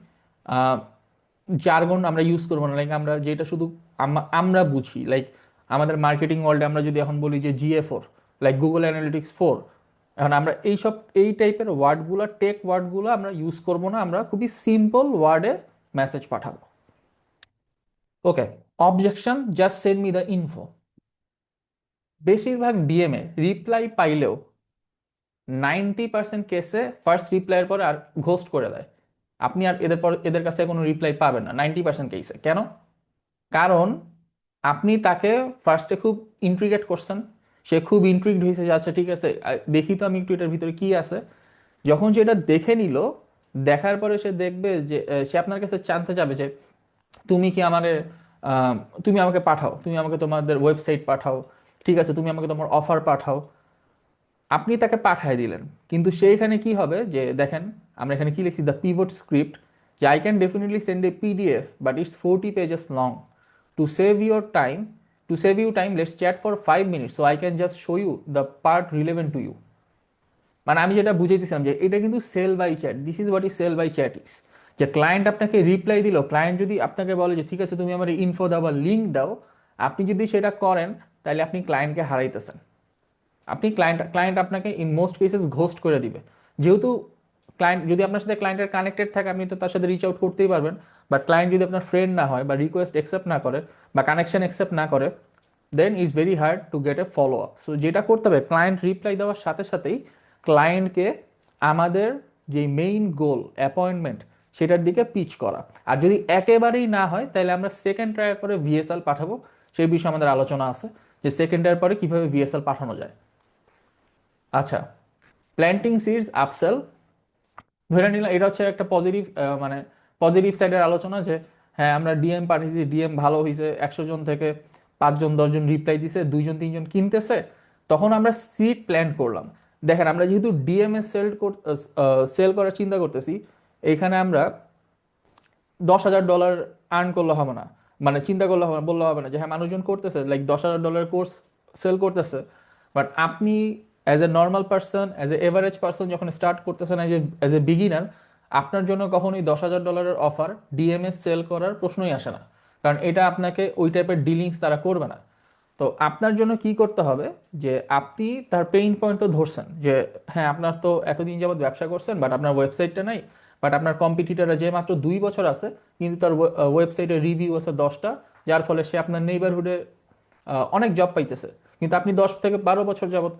A: জার্গন আমরা ইউজ করবো না, লাইক আমরা যেটা শুধু আমরা বুঝি, লাইক আমাদের মার্কেটিং ওয়ার্ল্ডে আমরা যদি এখন বলি যে GA4, লাইক গুগল অ্যানালিটিক্স 4, এখন আমরা এইসব এই টাইপের ওয়ার্ডগুলো, টেক ওয়ার্ডগুলো আমরা ইউজ করবো না, আমরা খুবই সিম্পল ওয়ার্ডে মেসেজ পাঠাবো। Okay, objection, just send me the info. বেশিরভাগ ডিএমএ রিপ্লাই পাইলেও 90% কেসে ফার্স্ট রিপ্লাইয়ের পরে আর ঘোস্ট করে দেয়। আপনি আর এদের কাছে কোনো রিপ্লাই পাবেন না 90% কেসে। কেন? কারণ আপনি তাকে ফার্স্টে খুব ইন্ট্রিগেট করছেন, সে খুব ইন্ট্রিগড হয়েছে যে আচ্ছা ঠিক আছে, দেখি তো আমি একটু এটার ভিতরে কি আছে। যখন সে এটা দেখে নিল, দেখার পরে সে দেখবে যে সে আপনার কাছে জানতে যাবে যে তুমি কি আমারে, আহ, তুমি আমাকে পাঠাও, তুমি আমাকে তোমাদের ওয়েবসাইট পাঠাও, ঠিক আছে, তুমি আমাকে তোমার অফার পাঠাও। আপনি তাকে পাঠিয়ে দিলেন, কিন্তু সেইখানে কি হবে যে দেখেন, আমরা এখানে কি লিখছি, দ্য পিভট স্ক্রিপ্ট, যে I can definitely send a PDF but it's 40 pages long, to save your time, to save you time let's chat for 5 minutes so I can just show you the part relevant to you. মানে আমি যেটা বুঝাইতেছিলাম যে এটা কিন্তু sell by chat, this is what is sell by chat is. যে client আপনাকে reply দিল, ক্লায়েন্ট যদি আপনাকে বলে যে ঠিক আছে তুমি আমার ইনফো দাও বা লিঙ্ক দাও, আপনি যদি সেটা করেন, তাহলে আপনি ক্লায়েন্টকে হারাইতেছেন। আপনি ক্লায়েন্ট আপনাকে ইন মোস্ট কেসেস ঘোস্ট করে দিবে। যেহেতু ক্লায়েন্ট যদি আপনার সাথে ক্লায়েন্টের কানেক্টেড থাকে আপনি তো তার সাথে রিচ আউট করতেই পারবেন, বাট ক্লায়েন্ট যদি আপনার ফ্রেন্ড না হয় বা রিকোয়েস্ট অ্যাকসেপ্ট না করে বা কানেকশন অ্যাকসেপ্ট না করে, then it's very hard to get a follow up. So যেটা করতে হবে, ক্লায়েন্ট রিপ্লাই দেওয়ার সাথে সাথেই ক্লায়েন্টকে আমাদের যে মেইন গোল অ্যাপয়েন্টমেন্ট সেটার দিকে পিচ করা। আর যদি একেবারেই না হয় তাহলে আমরা সেকেন্ড ট্রায়াল করে ভিএসএল পাঠাবো। সেই বিষয়ে আমাদের আলোচনা আছে যে সেকেন্ড ট্রায়াল পরে কিভাবে ভিএসএল পাঠানো যায়। আচ্ছা, প্ল্যান্টিং সিডস আপসেল, ধরে নিলাম এটা হচ্ছে একটা পজিটিভ, মানে পজিটিভ সাইডের আলোচনা যে হ্যাঁ আমরা ডিএম পাঠিয়েছি, ডিএম ভালো হয়েছে, 100 জন থেকে 5 জন 10 জন রিপ্লাই দিছে, 2 জন 3 জন কিনতেছে, তখন আমরা সিট প্ল্যান করলাম। দেখেন আমরা যেহেতু ডিএমএ সেল করার চিন্তা করতেছি, এইখানে আমরা $10,000 আর্ন করলে হবে না, মানে চিন্তা করলে হবে না, বললে হবে না যে হ্যাঁ মানুষজন করতেছে লাইক $10,000 কোর্স সেল করতেছে, বাট আপনি as a normal person, as a average person যখন স্টার্ট করতেছেন, অ্যাজ এ বিগিনার, আপনার জন্য কখনোই $10,000 অফার ডিএমএস সেল করার প্রশ্নই আসে না, কারণ এটা আপনাকে ওই টাইপের ডিলিংস তারা করবে না। তো আপনার জন্য কি করতে হবে, যে আপনি তার পেইন পয়েন্ট তো ধরছেন যে হ্যাঁ আপনার তো এতদিন যাবত ব্যবসা করছেন বাট আপনার ওয়েবসাইটটা নাই, বাট আপনার কম্পিটিটররা যে মাত্র 2 বছর আছে কিন্তু তার ওয়েবসাইটে রিভিউ আছে 10টা, যার ফলে সে আপনার নেইবারহুডে অনেক জব পাইতেছে। কিন্তু আপনি 10 থেকে 12 বছর যাবত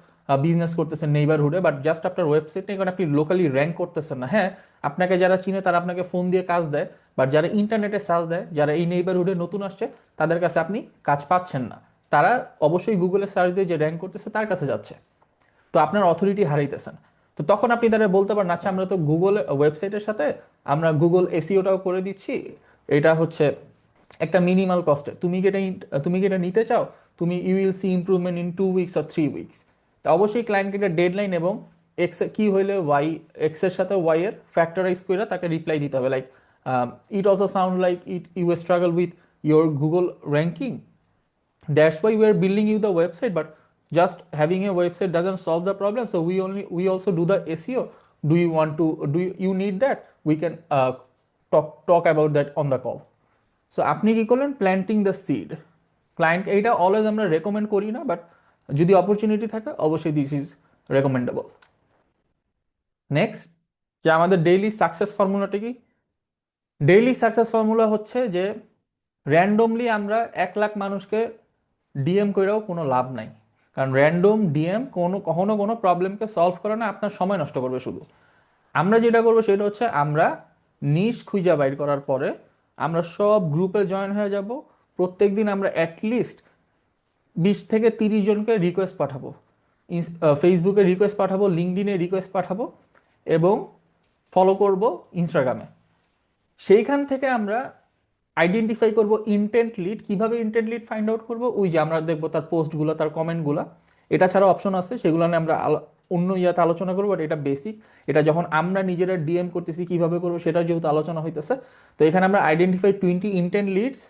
A: বিজনেস করতেছেন নেইবারহুডে, বাট জাস্ট আপনার ওয়েবসাইট নেই, কারণ আপনি লোকালি র্যাঙ্ক করতেছেন না। হ্যাঁ আপনাকে যারা চিনে তারা আপনাকে ফোন দিয়ে কাজ দেয়, বাট যারা ইন্টারনেটে সার্চ দেয়, যারা এই নেইবারহুডে নতুন আসছে, তাদের কাছে আপনি কাজ পাচ্ছেন না। তারা অবশ্যই গুগলে সার্চ দিয়ে যে র্যাঙ্ক করতেছে তার কাছে যাচ্ছে, তো আপনার অথরিটি হারাইতেছেন। তো তখন আপনি তারা বলতে পারেন আচ্ছা আমরা তো গুগল ওয়েবসাইটের সাথে আমরা গুগল এসিওটাও করে দিচ্ছি, এটা হচ্ছে একটা মিনিমাল কস্টে, তুমি কি এটা নিতে চাও, তুমি you will see improvement in 2 weeks or 3 weeks. তো অবশ্যই ক্লায়েন্টকে একটা ডেডলাইন এবং এক্স কি হইলে ওয়াই, এক্স এর সাথে ওয়াই এর ফ্যাক্টরাইজ করে তাকে রিপ্লাই দিতে হবে, like it also sound like it you struggle with your Google ranking, that's why we are building you the website, but just having a website doesn't solve the problem, so we also do the SEO. Do you want to, you need that, we can talk about that on the call. So আপনি কি করলেন, planting the seed. Client এইটা always আমরা recommend করি না, but যদি opportunity থাকে অবশ্যই দিস ইজ রেকমেন্ডেবল। নেক্সট, যে আমাদের ডেইলি সাকসেস ফর্মুলাটা কি? ডেইলি সাকসেস ফর্মুলা হচ্ছে যে র্যান্ডমলি আমরা 1 লাখ মানুষকে ডিএম করেও কোনো লাভ নাই, কারণ র্যান্ডম ডিএম কখনো কোনো প্রবলেমকে সলভ করে না, আপনার সময় নষ্ট করবে শুধু। আমরা যেটা করবো সেটা হচ্ছে আমরা নিশ খুঁজা বাইর করার পরে আমরা সব গ্রুপে জয়েন হয়ে যাব। প্রত্যেক দিন আমরা অ্যাটলিস্ট 20 থেকে 30 জনকে রিকোয়েস্ট পাঠাবো, ফেসবুকে রিকোয়েস্ট পাঠাবো, লিঙ্কডিনে রিকোয়েস্ট পাঠাবো এবং ফলো করব ইনস্টাগ্রামে। সেইখান থেকে আমরা আইডেন্টিফাই করব ইন্টেন্ট লিড। কিভাবে ইন্টেন্ট লিড ফাইন্ড আউট করব, ওই যে আমরা দেখবো তার পোস্টগুলো, তার কমেন্টগুলো। এটা ছাড়া অপশন আছে, সেগুলো নিয়ে আমরা অন্য ইয়াতে আলোচনা করবো, বাট এটা বেসিক। এটা যখন আমরা নিজেরা ডিএম করতেছি কিভাবে করবো সেটার যেহেতু আলোচনা হইতেছে, তো এখানে আমরা আইডেন্টিফাই 20 ইন্টেন্ট লিডস,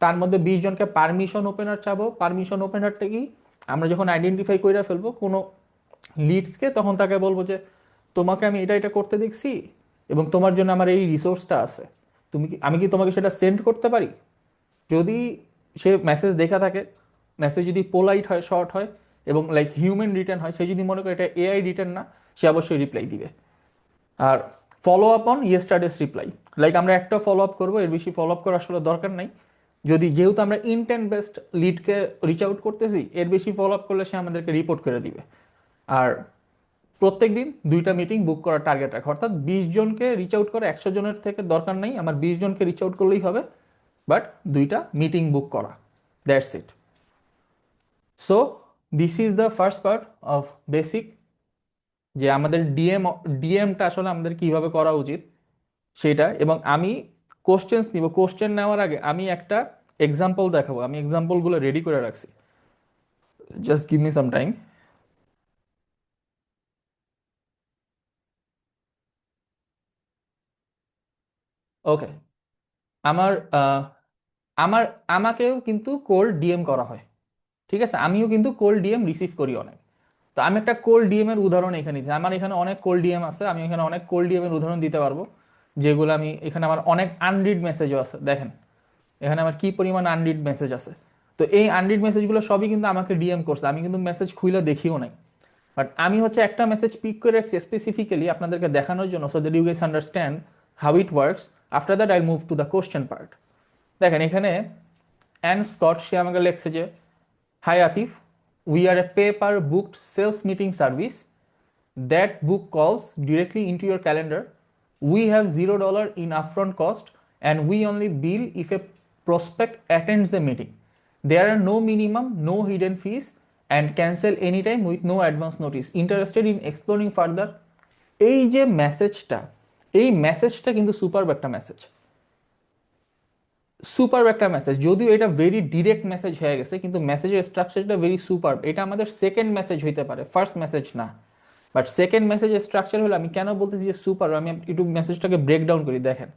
A: তার মধ্যে 20 জনকে পারমিশন ওপেনার চাবো। পারমিশন ওপেনারটা কি, আমরা যখন আইডেন্টিফাই করে ফেলবো কোনো লিডসকে, তখন তাকে বলবো যে তোমাকে আমি এটা এটা করতে দেখছি এবং তোমার জন্য আমার এই রিসোর্সটা আছে, আমি কি তোমাকে সেটা সেন্ড করতে পারি। যদি সে মেসেজ দেখা থাকে, মেসেজ যদি পোলাইট হয়, শর্ট হয় এবং লাইক হিউম্যান রিটার্ন হয়, সে যদি মনে করে এটা এআই রিটার্ন না, সে অবশ্যই রিপ্লাই দিবে। আর follow up on yesterday's reply, like আমরা একটা ফলো আপ করবো, এর বেশি ফলো আপ করার আসলে দরকার নাই। যদি যেহেতু আমরা ইনটেন্ট বেসড লিডকে রিচ আউট করতেছি, এর বেশি ফলো আপ করলে সে আমাদেরকে রিপোর্ট করে দিবে। আর প্রত্যেক দিন 2টা মিটিং বুক করার টার্গেট রাখা, অর্থাৎ 20 জনকে রিচ আউট করে, 100 জনের থেকে দরকার নেই, আমার 20 জনকে রিচ আউট করলেই হবে, বাট 2টা মিটিং বুক করা, that's it. So this is the first part of basic, যে আমাদের ডিএমটা আসলে আমাদের কিভাবে করা উচিত সেটা। এবং আমি কোশ্চেন্স নিব, কোশ্চেন নেওয়ার আগে আমি একটা এক্সাম্পল দেখাবো, আমি এক্সাম্পলগুলো রেডি করে রাখছি, just give me some time. Okay, আমার আমার আমাকেও কিন্তু কোল্ড ডিএম করা হয়, ঠিক আছে, আমিও কিন্তু কোল্ড ডিএম রিসিভ করি অনেক। তো আমি একটা কোল্ড ডিএম এর উদাহরণ এখানে দিচ্ছি, আমার এখানে অনেক কোল্ড ডিএম আছে, আমি এখানে অনেক কোল্ড ডিএম এর উদাহরণ দিতে পারবো, যেগুলো আমি এখানে আমার অনেক আনরিড মেসেজও আছে। দেখেন এখানে আমার কি পরিমাণ আনরিড মেসেজ আছে। তো এই আনরিড মেসেজগুলো সবই কিন্তু আমাকে ডিএম করছে, আমি কিন্তু মেসেজ খুলে দেখিও নাই। বাট আমি হচ্ছে একটা মেসেজ পিক করে রাখছি স্পেসিফিক্যালি আপনাদেরকে দেখানোর জন্য, so that you guys understand how it works. After that I move to the question part. দেখেন এখানে অ্যান স্কট সে আমাকে লেখছে যে, hi Atif, we are a pay per booked sales meeting service that book calls directly into your calendar. We have $0 in upfront cost and we only bill if a prospect attends the meeting. There are no minimum, no hidden fees and cancel anytime with no advance notice. Interested in exploring further? এই যে মেসেজটা, এই মেসেজটা কিন্তু super একটা message, super একটা message. যদিও এটা ভেরি ডিরেক্ট মেসেজ হয়ে গেছে, কিন্তু মেসেজের স্ট্রাকচারটা ভেরি সুপার। এটা আমাদের সেকেন্ড মেসেজ হইতে পারে, ফার্স্ট মেসেজ না। বাট সেকেন্ড মেসেজের স্ট্রাকচার হলো, আমি কেন বলতেছি যে সুপার, আমি একটু মেসেজটাকে ব্রেকডাউন করি। দেখেন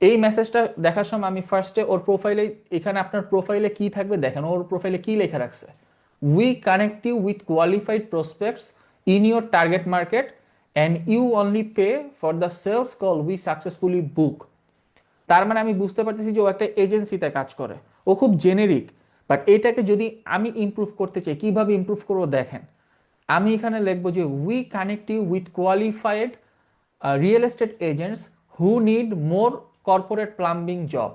A: এই মেসেজটা দেখার সময় আমি ফার্স্টে ওর প্রোফাইলে, এখানে আপনার প্রোফাইলে কি থাকবে দেখেন, ওর প্রোফাইলে কি লেখা রাখছে, we connect you with qualified prospects in your target market and you only pay for the sales call we successfully book. তার মানে আমি বুঝতে পারতেছি যে ও একটা এজেন্সিতে কাজ করে, ও খুব জেনেরিক। বাট এটাকে যদি আমি ইমপ্রুভ করতে চাই, কিভাবে ইমপ্রুভ করবো দেখেন, আমি এখানে লিখবো যে we connect you with qualified real estate agents who need more corporate plumbing job.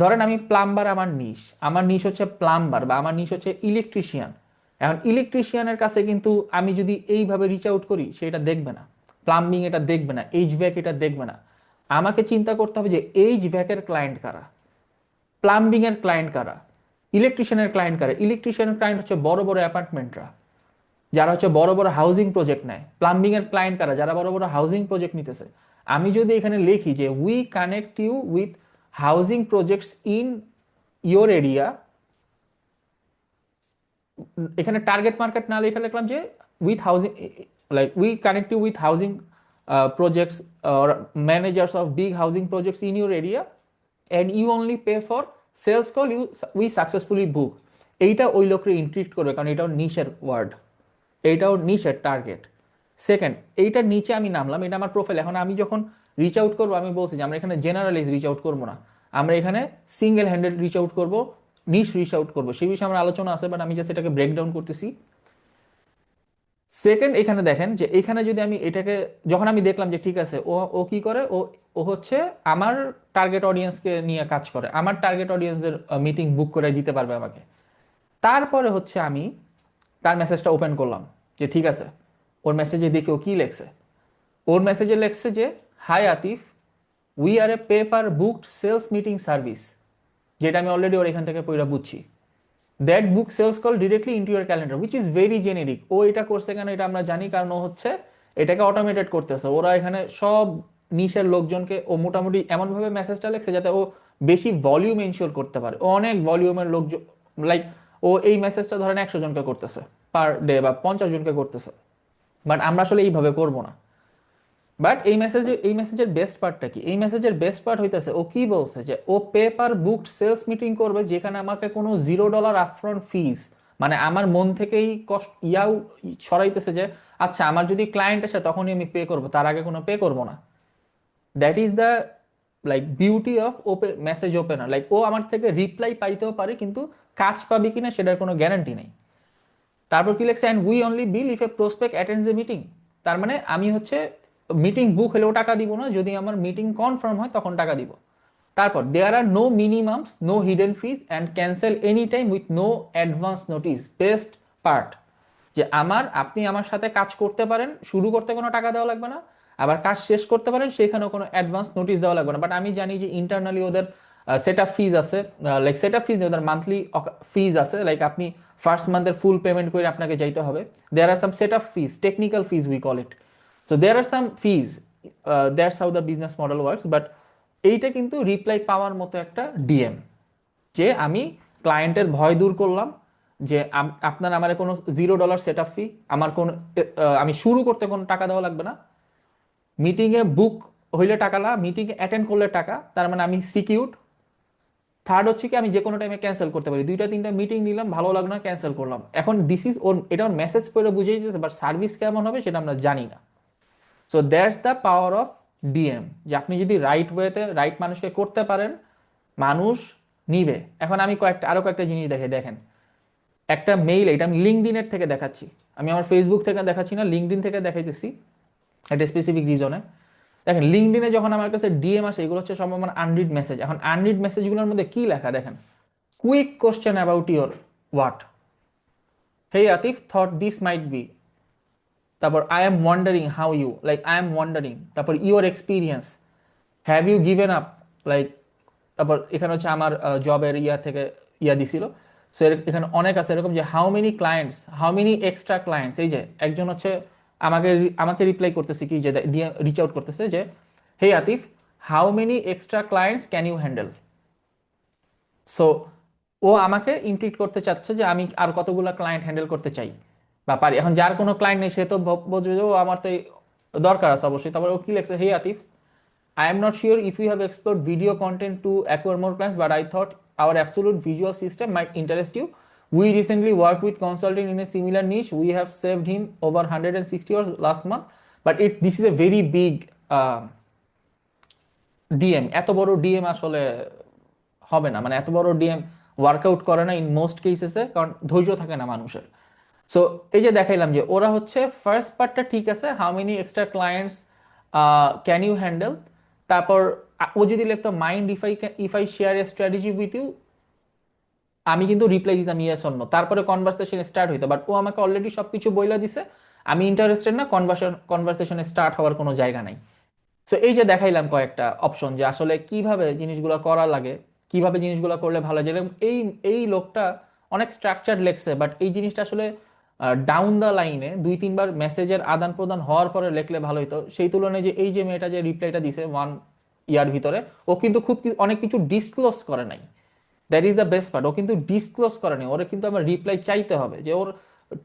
A: ধরেন আমি প্লাম্বার, আমার নিশ হচ্ছে প্লাম্বার, বা আমার নিশ হচ্ছে ইলেকট্রিশিয়ান। এখন ইলেকট্রিশিয়ানের কাছে কিন্তু আমি যদি এইভাবে রিচ আউট করি, সেটা দেখবে না। প্লাম্বিং এটা দেখবে না, এইচভ্যাক এটা দেখবে না। আমাকে চিন্তা করতে হবে যে এইচভ্যাকের ক্লায়েন্ট কারা, প্লাম্বিং এর ক্লায়েন্ট কারা, ইলেকট্রিশিয়ানের ক্লায়েন্ট কারা। ইলেকট্রিশিয়ানের ক্লায়েন্ট হচ্ছে বড় বড় অ্যাপার্টমেন্টরা, যারা হচ্ছে বড় বড় হাউজিং প্রজেক্ট নেয়। প্লাম্বিং এর ক্লায়েন্ট কারা, যারা বড় বড় হাউজিং প্রজেক্ট নিতেছে। আমি যদি এখানে লিখি যে we connect you with housing projects in your area, এখানে টার্গেট মার্কেট না লিখে লিখলাম যে with housing, like we connect you with housing projects or managers of big housing projects in your area and you only pay for sales call you we successfully book. এইটা ওই লোককে ইন্ট্রিক্ট করবে, কারণ এটাও নিশের ওয়ার্ড, এইটাও নিশের টার্গেট। সেকেন্ড, এইটার নিচে আমি নামলাম, এটা আমার প্রোফাইল। এখন আমি যখন রিচ আউট করবো, আমি বলছি যে আমরা এখানে জেনারেলাইজ রিচ আউট করবো না, আমরা এখানে সিঙ্গেল হ্যান্ডেড রিচ আউট করবো, নিশ রিচ আউট করবো। সেই বিষয়ে আমার আলোচনা আছে, বাট আমি জাস্ট এটাকে ব্রেকডাউন করতেছি। সেকেন্ড, এখানে দেখেন যে এখানে যদি আমি এটাকে, যখন আমি দেখলাম যে ঠিক আছে, ও ও কি করে, ও ও হচ্ছে আমার টার্গেট অডিয়েন্সকে নিয়ে কাজ করে, আমার টার্গেট অডিয়েন্সদের মিটিং বুক করে দিতে পারবে আমাকে। তারপরে হচ্ছে আমি তার মেসেজটা ওপেন করলাম, যে ঠিক আছে, ওর মেসেজে দেখি ও কি লেখছে। ওর মেসেজে লেখছে যে, hi Atif, we are a pay per booked sales meeting service, যেটা আমি অলরেডি ওর এখান থেকে পড়া বুঝছি। That book sales call directly into your calendar which is very generic. ও এটা করছে কেন এটা আমরা জানি, কারণ ও হচ্ছে এটাকে অটোমেটেড করতেছে। ওরা এখানে সব নিশের লোকজনকে ও মোটামুটি এমনভাবে মেসেজটা লেখছে যাতে ও বেশি ভলিউম এনশিওর করতে পারে। ও অনেক ভলিউমের লোকজন, লাইক ও এই মেসেজটা ধরেন 100 জনকে করতেছে পার ডে, বা 50 জনকে করতেছে। বাট আমরা আসলে এইভাবে করব না। বাট এই মেসেজের বেস্ট পার্টটা কি, এই মেসেজের বেস্ট পার্ট হইতেছে ও কি বলছে যে ও পেপার বুকড সেলস মিটিং করবে, যেখানে আমাকে কোনো $0 আপফ্রন্ট ফিজ, মানে আমার মন থেকেই কষ্ট ছড়াইতেছে যে আচ্ছা আমার যদি ক্লায়েন্ট আসে তখনই আমি পে করবো, তার আগে কোনো পে করবো না। That is the like beauty of open message opener. Like ও আমার থেকে রিপ্লাই পাইতেও পারে, কিন্তু কাজ পাবে কিনা সেটার কোনো গ্যারান্টি নেই। তারপর কি লেখছে, and we only bill if A prospect attends A meeting. তার মানে আমি হচ্ছে মিটিং বুক হলেও টাকা দিব না, যদি আমার মিটিং কনফার্ম হয় তখন টাকা দিব। তারপর there are no minimums, no hidden fees and cancel any time with no advance notice. Best part, যে আপনি আমার সাথে কাজ করতে পারেন, শুরু করতে কোনো টাকা দেওয়া লাগবে না, আবার কাজ শেষ করতে পারেন সেখানেও কোনো অ্যাডভান্স নোটিস দেওয়া লাগবে না। বাট আমি জানি যে ইন্টারনালি ওদের সেট আপ ফিজ আছে, লাইক সেট আপ ফিজ ওদের মান্থলি ফিজ আছে, লাইক আপনি ফার্স্ট মান্থের ফুল পেমেন্ট করে আপনাকে যাইতে হবে। There are some set up fees, technical fees we call it. So there are some fees, that's how the business model works. But এইটা কিন্তু reply পাওয়ার মতো একটা ডিএম, যে আমি ক্লায়েন্টের ভয় দূর করলাম, যে আপনার আমার কোনো $0 সেট আপ ফি, আমার কোন আমি শুরু করতে কোনো টাকা দেওয়া লাগবে না, মিটিংয়ে বুক হইলে টাকা না, মিটিংয়ে অ্যাটেন্ড করলে টাকা, তার মানে আমি সিকিউরড। থার্ড হচ্ছে কি, আমি যে কোনো টাইমে ক্যান্সেল করতে পারি, 2টা 3টা মিটিং নিলাম, ভালো লাগলো না, ক্যান্সেল করলাম। এখন দিস ইজ ওর, এটা ওর মেসেজ পড়ে বুঝেই যেতেছে, বাট সার্ভিস কেমন হবে সেটা আমরা জানি না। So that's the power of DM, যে আপনি যদি রাইট ওয়েতে রাইট মানুষকে করতে পারেন, মানুষ নিবে। এখন আমি আরো কয়েকটা জিনিস দেখে দেখেন, একটা মেইল, এটা আমি লিঙ্কডইনের থেকে দেখাচ্ছি, আমি আমার ফেসবুক থেকে দেখাচ্ছি না, লিঙ্কডইন থেকে দেখাইতেছি একটা স্পেসিফিক রিজনে। দেখেন লিঙ্কডইনে যখন আমার কাছে ডিএম আসে, এগুলো হচ্ছে সব আমার আনরিড মেসেজ। এখন আনরিড মেসেজগুলোর মধ্যে কি লেখা দেখেন, quick question about your what, hey Atif thought this might be, তারপর I am wondering how you, like I am wondering, তারপর your experience, have you given up, like, তারপর এখানে হচ্ছে আমার জবের ইয়া থেকে ইয়া দিছিল। সো এখানে অনেক আছে এরকম যে how many clients, how many extra clients. এই যে একজন হচ্ছে আমাকে রিপ্লাই করতেছে কি, যে রিচ আউট করতেছে যে hey Atif, how many extra clients can you handle. So ও আমাকে ইন্ট্রিট করতে চাচ্ছে যে আমি আর কতগুলো ক্লায়েন্ট হ্যান্ডেল করতে চাই বা পারি। এখন যার কোনো ক্লায়েন্ট নেই সে তো বুঝবে যে ও আমার তো দরকার আছে অবশ্যই। তারপরে ও কি লেখছে, হে Atif, I am not sure if you have explored video content to acquire more clients, but I thought our absolute visual system might interest you. We recently worked with consultant in a similar niche. We have saved him over 160 hours last month. But this is a very big DM. এত বড় DM আসলে হবে না, মানে এত বড় DM workout করে না ইন মোস্ট কেসেসে, কারণ ধৈর্য থাকে না মানুষের। সো এই যে দেখাইলাম যে ওরা হচ্ছে ফার্স্ট পার্টটা ঠিক আছে, how many extra clients can you handle. তারপর ও যদি লিখতো mind if I share a strategy with you, আমি কিন্তু রিপ্লাই দিতাম ইয়েস অর নো, তারপরে কনভারসেশন স্টার্ট হইতো। বাট ও আমাকে অলরেডি সবকিছু বইলা দিছে, আমি ইন্টারেস্টেড না, কনভারসেশনে স্টার্ট হওয়ার কোনো জায়গা নাই। সো এই যে দেখাইলাম কয়েকটা অপশন যে আসলে কিভাবে জিনিসগুলো করা লাগে, কিভাবে জিনিসগুলো করলে ভালো, যেরকম এই এই লোকটা অনেক স্ট্রাকচার লেখছে, বাট এই জিনিসটা আসলে ডাউন দ্য লাইনে 2-3 বার মেসেজের আদান প্রদান হওয়ার পরে লেখলে ভালো হতো। সেই তুলনায় যে এই যে মেয়েটা যে রিপ্লাইটা দিছে 1 ইয়ার ভিতরে, ও কিন্তু অনেক কিছু ডিসক্লোজ করে নাই। That is the best part, ও কিন্তু ডিসক্লোজ করে নাই। ওরা কিন্তু আমার রিপ্লাই চাইতে হবে যে ওর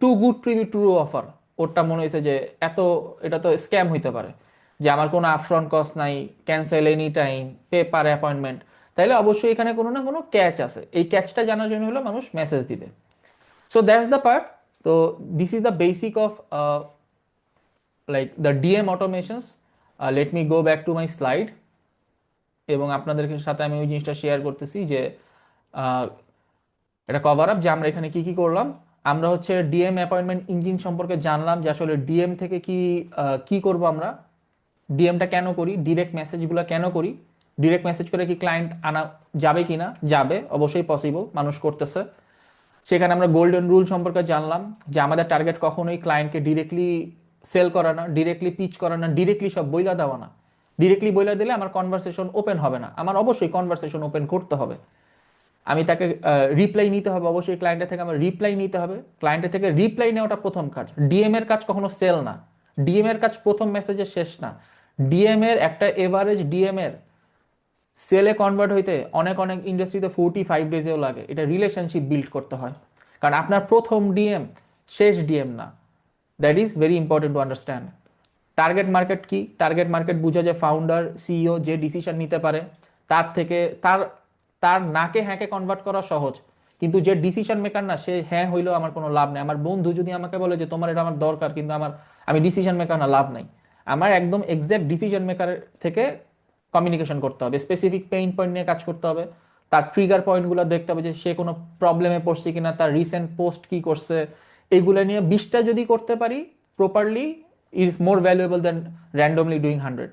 A: too good to be true offer. ওরটা মনে হয়েছে যে এত, এটা তো স্ক্যাম হইতে পারে, যে আমার কোনো আপফ্রন্ট কস্ট নাই, cancel any time, pay per appointment, তাইলে অবশ্যই এখানে কোনো না কোনো ক্যাচ আছে। এই ক্যাচটা জানার জন্য হলো মানুষ মেসেজ দিবে। So that's the part. তো this is the basic of like the DM automations. Let me go back to my slide, এবং আপনাদের সাথে আমি ওই জিনিসটা শেয়ার করতেছি যে এটা কভার আপ যে আমরা এখানে কি কি করলাম। আমরা হচ্ছে ডিএম অ্যাপয়েন্টমেন্ট ইঞ্জিন সম্পর্কে জানলাম, যে আসলে ডিএম থেকে কি কি করব আমরা, ডিএমটা কেন করি, ডিরেক্ট মেসেজগুলো কেন করি, ডিরেক্ট মেসেজ করে কি ক্লায়েন্ট আনা যাবে কি না, যাবে, অবশ্যই পসিবল, মানুষ করতেছে। সেখানে আমরা গোল্ডেন রুল সম্পর্কে জানলাম, যে আমাদের টার্গেট কখনোই ক্লায়েন্টকে ডিরেক্টলি সেল করা না, ডিরেক্টলি পিচ করা না, ডিরেক্টলি সব বইলা দেওয়া না। ডিরেক্টলি বইলা দিলে আমার কনভারসেশন ওপেন হবে না, আমার অবশ্যই কনভারসেশন ওপেন করতে হবে। আমি তাকে রিপ্লাই নিতে হবে, অবশ্যই ক্লায়েন্টের থেকে আমার রিপ্লাই নিতে হবে। ক্লায়েন্টের থেকে রিপ্লাই নেওয়াটা প্রথম কাজ। ডিএম এর কাজ কখনো সেল না, ডিএম এর কাজ প্রথম মেসেজে শেষ না। ডিএম এর একটা এভারেজ ডিএম এর সেলে কনভার্ট হইতে অনেক অনেক ইন্ডাস্ট্রিতে 45 ডেজেও লাগে। এটা রিলেশনশিপ বিল্ড করতে হয়, কারণ আপনার প্রথম ডিএম শেষ ডিএম না। That is very important to understand. Target market কি, টার্গেট মার্কেট বুঝা যায় ফাউন্ডার সিইও যে ডিসিশন নিতে পারে, তার থেকে তার তার নাকে হ্যাঁকে কনভার্ট করা সহজ, কিন্তু যে ডিসিশন মেকার না, সে হ্যাঁ হইলেও আমার কোনো লাভ নেই। আমার বন্ধু যদি আমাকে বলে যে তোমার এটা আমার দরকার, কিন্তু আমি ডিসিশন মেকার না, লাভ নাই। আমার একদম এক্সাক্ট ডিসিশন মেকার থেকে কমিউনিকেশন করতে হবে, স্পেসিফিক পেইন পয়েন্ট নিয়ে কাজ করতে হবে, তার ট্রিগার পয়েন্টগুলো দেখতে হবে, যে সে কোনো প্রবলেমে পড়ছে কিনা, তার রিসেন্ট পোস্ট কি করছে, এগুলো নিয়ে 20টা যদি করতে পারি properly, is more valuable then randomly doing 100।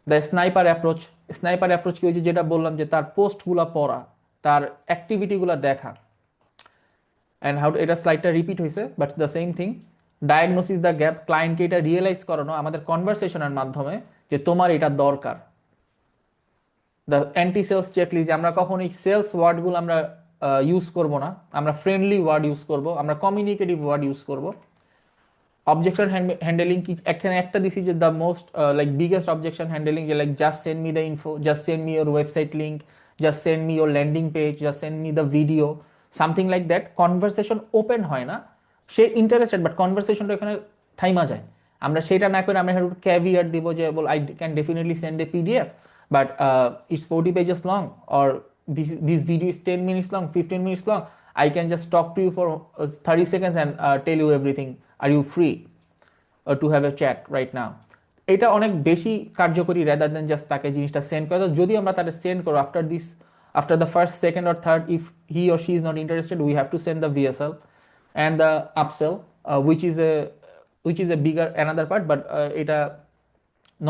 A: The sniper approach, sniper approach কি, ওই যে যেটা বললাম, যে তার পোস্টগুলো পড়া, তার অ্যাক্টিভিটিগুলো দেখা, অ্যান্ড হাউ, এটা স্লাইডটা রিপিট হয়েছে but the same thing. Diagnosis the gap, ক্লায়েন্টকে এটা রিয়েলাইজ করানো আমাদের কনভারসেশনের মাধ্যমে যে তোমার এটা দরকার। দ্য অ্যান্টি সেলস চেকলিস্ট, যে আমরা কখনোই সেলস ওয়ার্ডগুলো আমরা ইউজ করব না, আমরা ফ্রেন্ডলি ওয়ার্ড ইউজ করব, আমরা কমিউনিকেটিভ ওয়ার্ড ইউজ করব। অবজেকশন হ্যান্ডেলিং কি, এখানে একটা দিছি যে the most like biggest objection handling, যে like just send me the info, just send me your website link, just send me your landing page, just send me the video, something like that. Conversation open হয় না, সে interested, but কনভারসেশনটা এখানে থাইমা যায়। আমরা সেটা না করে আমরা একটু ক্যাভিয়ার দিব যে বল I can definitely send a PDF, but it's 40 pages long, or this video is 10 minutes long, 15 minutes long. I can just talk to you for 30 seconds and tell you everything. Are you free to have a chat right now? এটা অনেক বেশি কার্যকরী rather than just তাকে জিনিসটা send করা। যদি আমরা তাকে সেন্ড করো after the first second or third, if he or she is not interested, we have to send the VSL and the upsell. which is a bigger another part, but এটা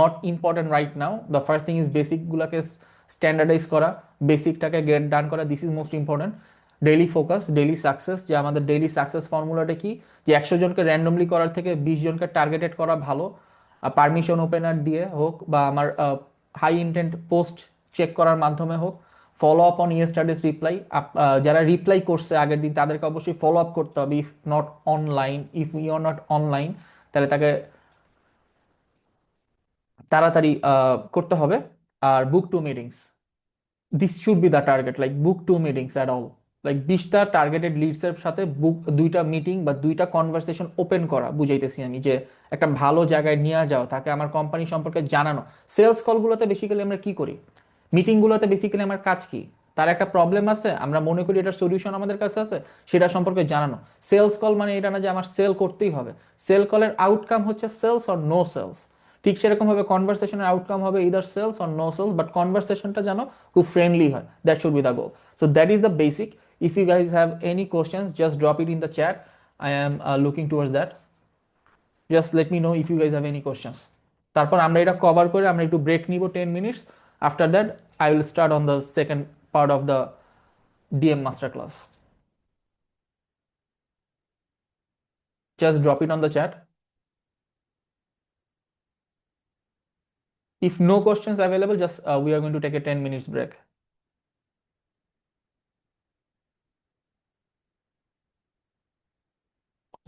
A: not important right now. The first thing is বেসিকগুলোকে standardise করা, বেসিকটাকে get done করা, this is most important. Daily focus, daily success, যে আমাদের daily success ফর্মুলাটা কি, যে 100 জনকে র্যান্ডমলি করার থেকে 20 জনকে টার্গেটেড করা ভালো, পারমিশন ওপেনার দিয়ে হোক বা আমার হাই ইন্টেন্ট পোস্ট চেক করার মাধ্যমে হোক, follow up on yesterday's reply. যারা রিপ্লাই করছে আগের দিন তাদেরকে অবশ্যই ফলো আপ করতে হবে, if not online, if you are not online তাহলে তাকে তাড়াতাড়ি করতে হবে। আর book to meetings, this should be the target, like book to meetings at all, like 20টা টার্গেটেড লিডসের সাথে বুক 2টা মিটিং বা 2টা কনভারসেশন ওপেন করা, বুঝাইতেছি আমি যে একটা ভালো জায়গায় নিয়ে যাও, তাকে আমার কোম্পানি সম্পর্কে জানানো। সেলস কলগুলোতে বেসিক্যালি আমরা কি করি, মিটিংগুলোতে বেসিক্যালি আমার কাজ কি, তার একটা প্রবলেম আছে, আমরা মনে করি এটার সলিউশন আমাদের কাছে আছে, সেটা সম্পর্কে জানানো। সেলস কল মানে এটা না যে আমার সেল করতেই হবে, সেল কলের আউটকাম হচ্ছে সেলস অর নো সেলস। ঠিক সেরকম ভাবে কনভারসেশনের আউটকাম হবে either sales or no sales, but কনভারসেশনটা যেন খুব ফ্রেন্ডলি হয়, that should be the goal. So that is the basic. If you guys have any questions just drop it in the chat, I am looking towards that. Just let me know if you guys have any questions. তারপর আমরা এটা cover করে আমরা একটু break নিব 10 minutes. After that I will start on the second part of the DM master class. Just drop it on the chat. If no questions available, just we are going to take a 10 minutes break.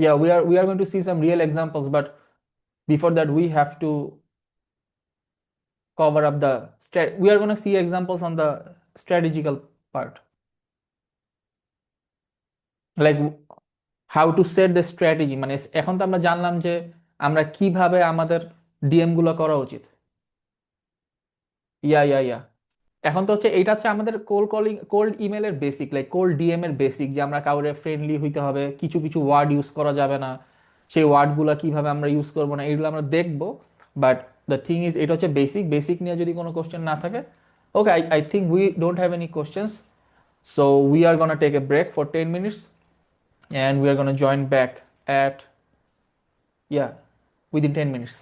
A: Yeah, we are going to see some real examples, but before that we have to cover up the we are going to see examples on the strategical part, like how to set the strategy। মানে এখন তো আমরা জানলাম যে আমরা কিভাবে আমাদের DM গুলো করা উচিত। ইয়া এখন তো হচ্ছে এইটা হচ্ছে আমাদের কোল্ড কলিং, কোল্ড ইমেলের বেসিক, লাইক কোল্ড ডিএম এর বেসিক, যে আমরা কাউরে ফ্রেন্ডলি হইতে হবে, কিছু কিছু ওয়ার্ড ইউজ করা যাবে না, সেই ওয়ার্ডগুলো কিভাবে আমরা ইউজ করবো না, এগুলো আমরা দেখবো। বাট দ্য থিং ইজ, এটা হচ্ছে বেসিক, বেসিক নিয়ে যদি কোনো কোশ্চেন না থাকে, okay, I think we don't have any questions. So we are gonna take a break for 10 minutes and we are gonna join back at, yeah, within 10 minutes.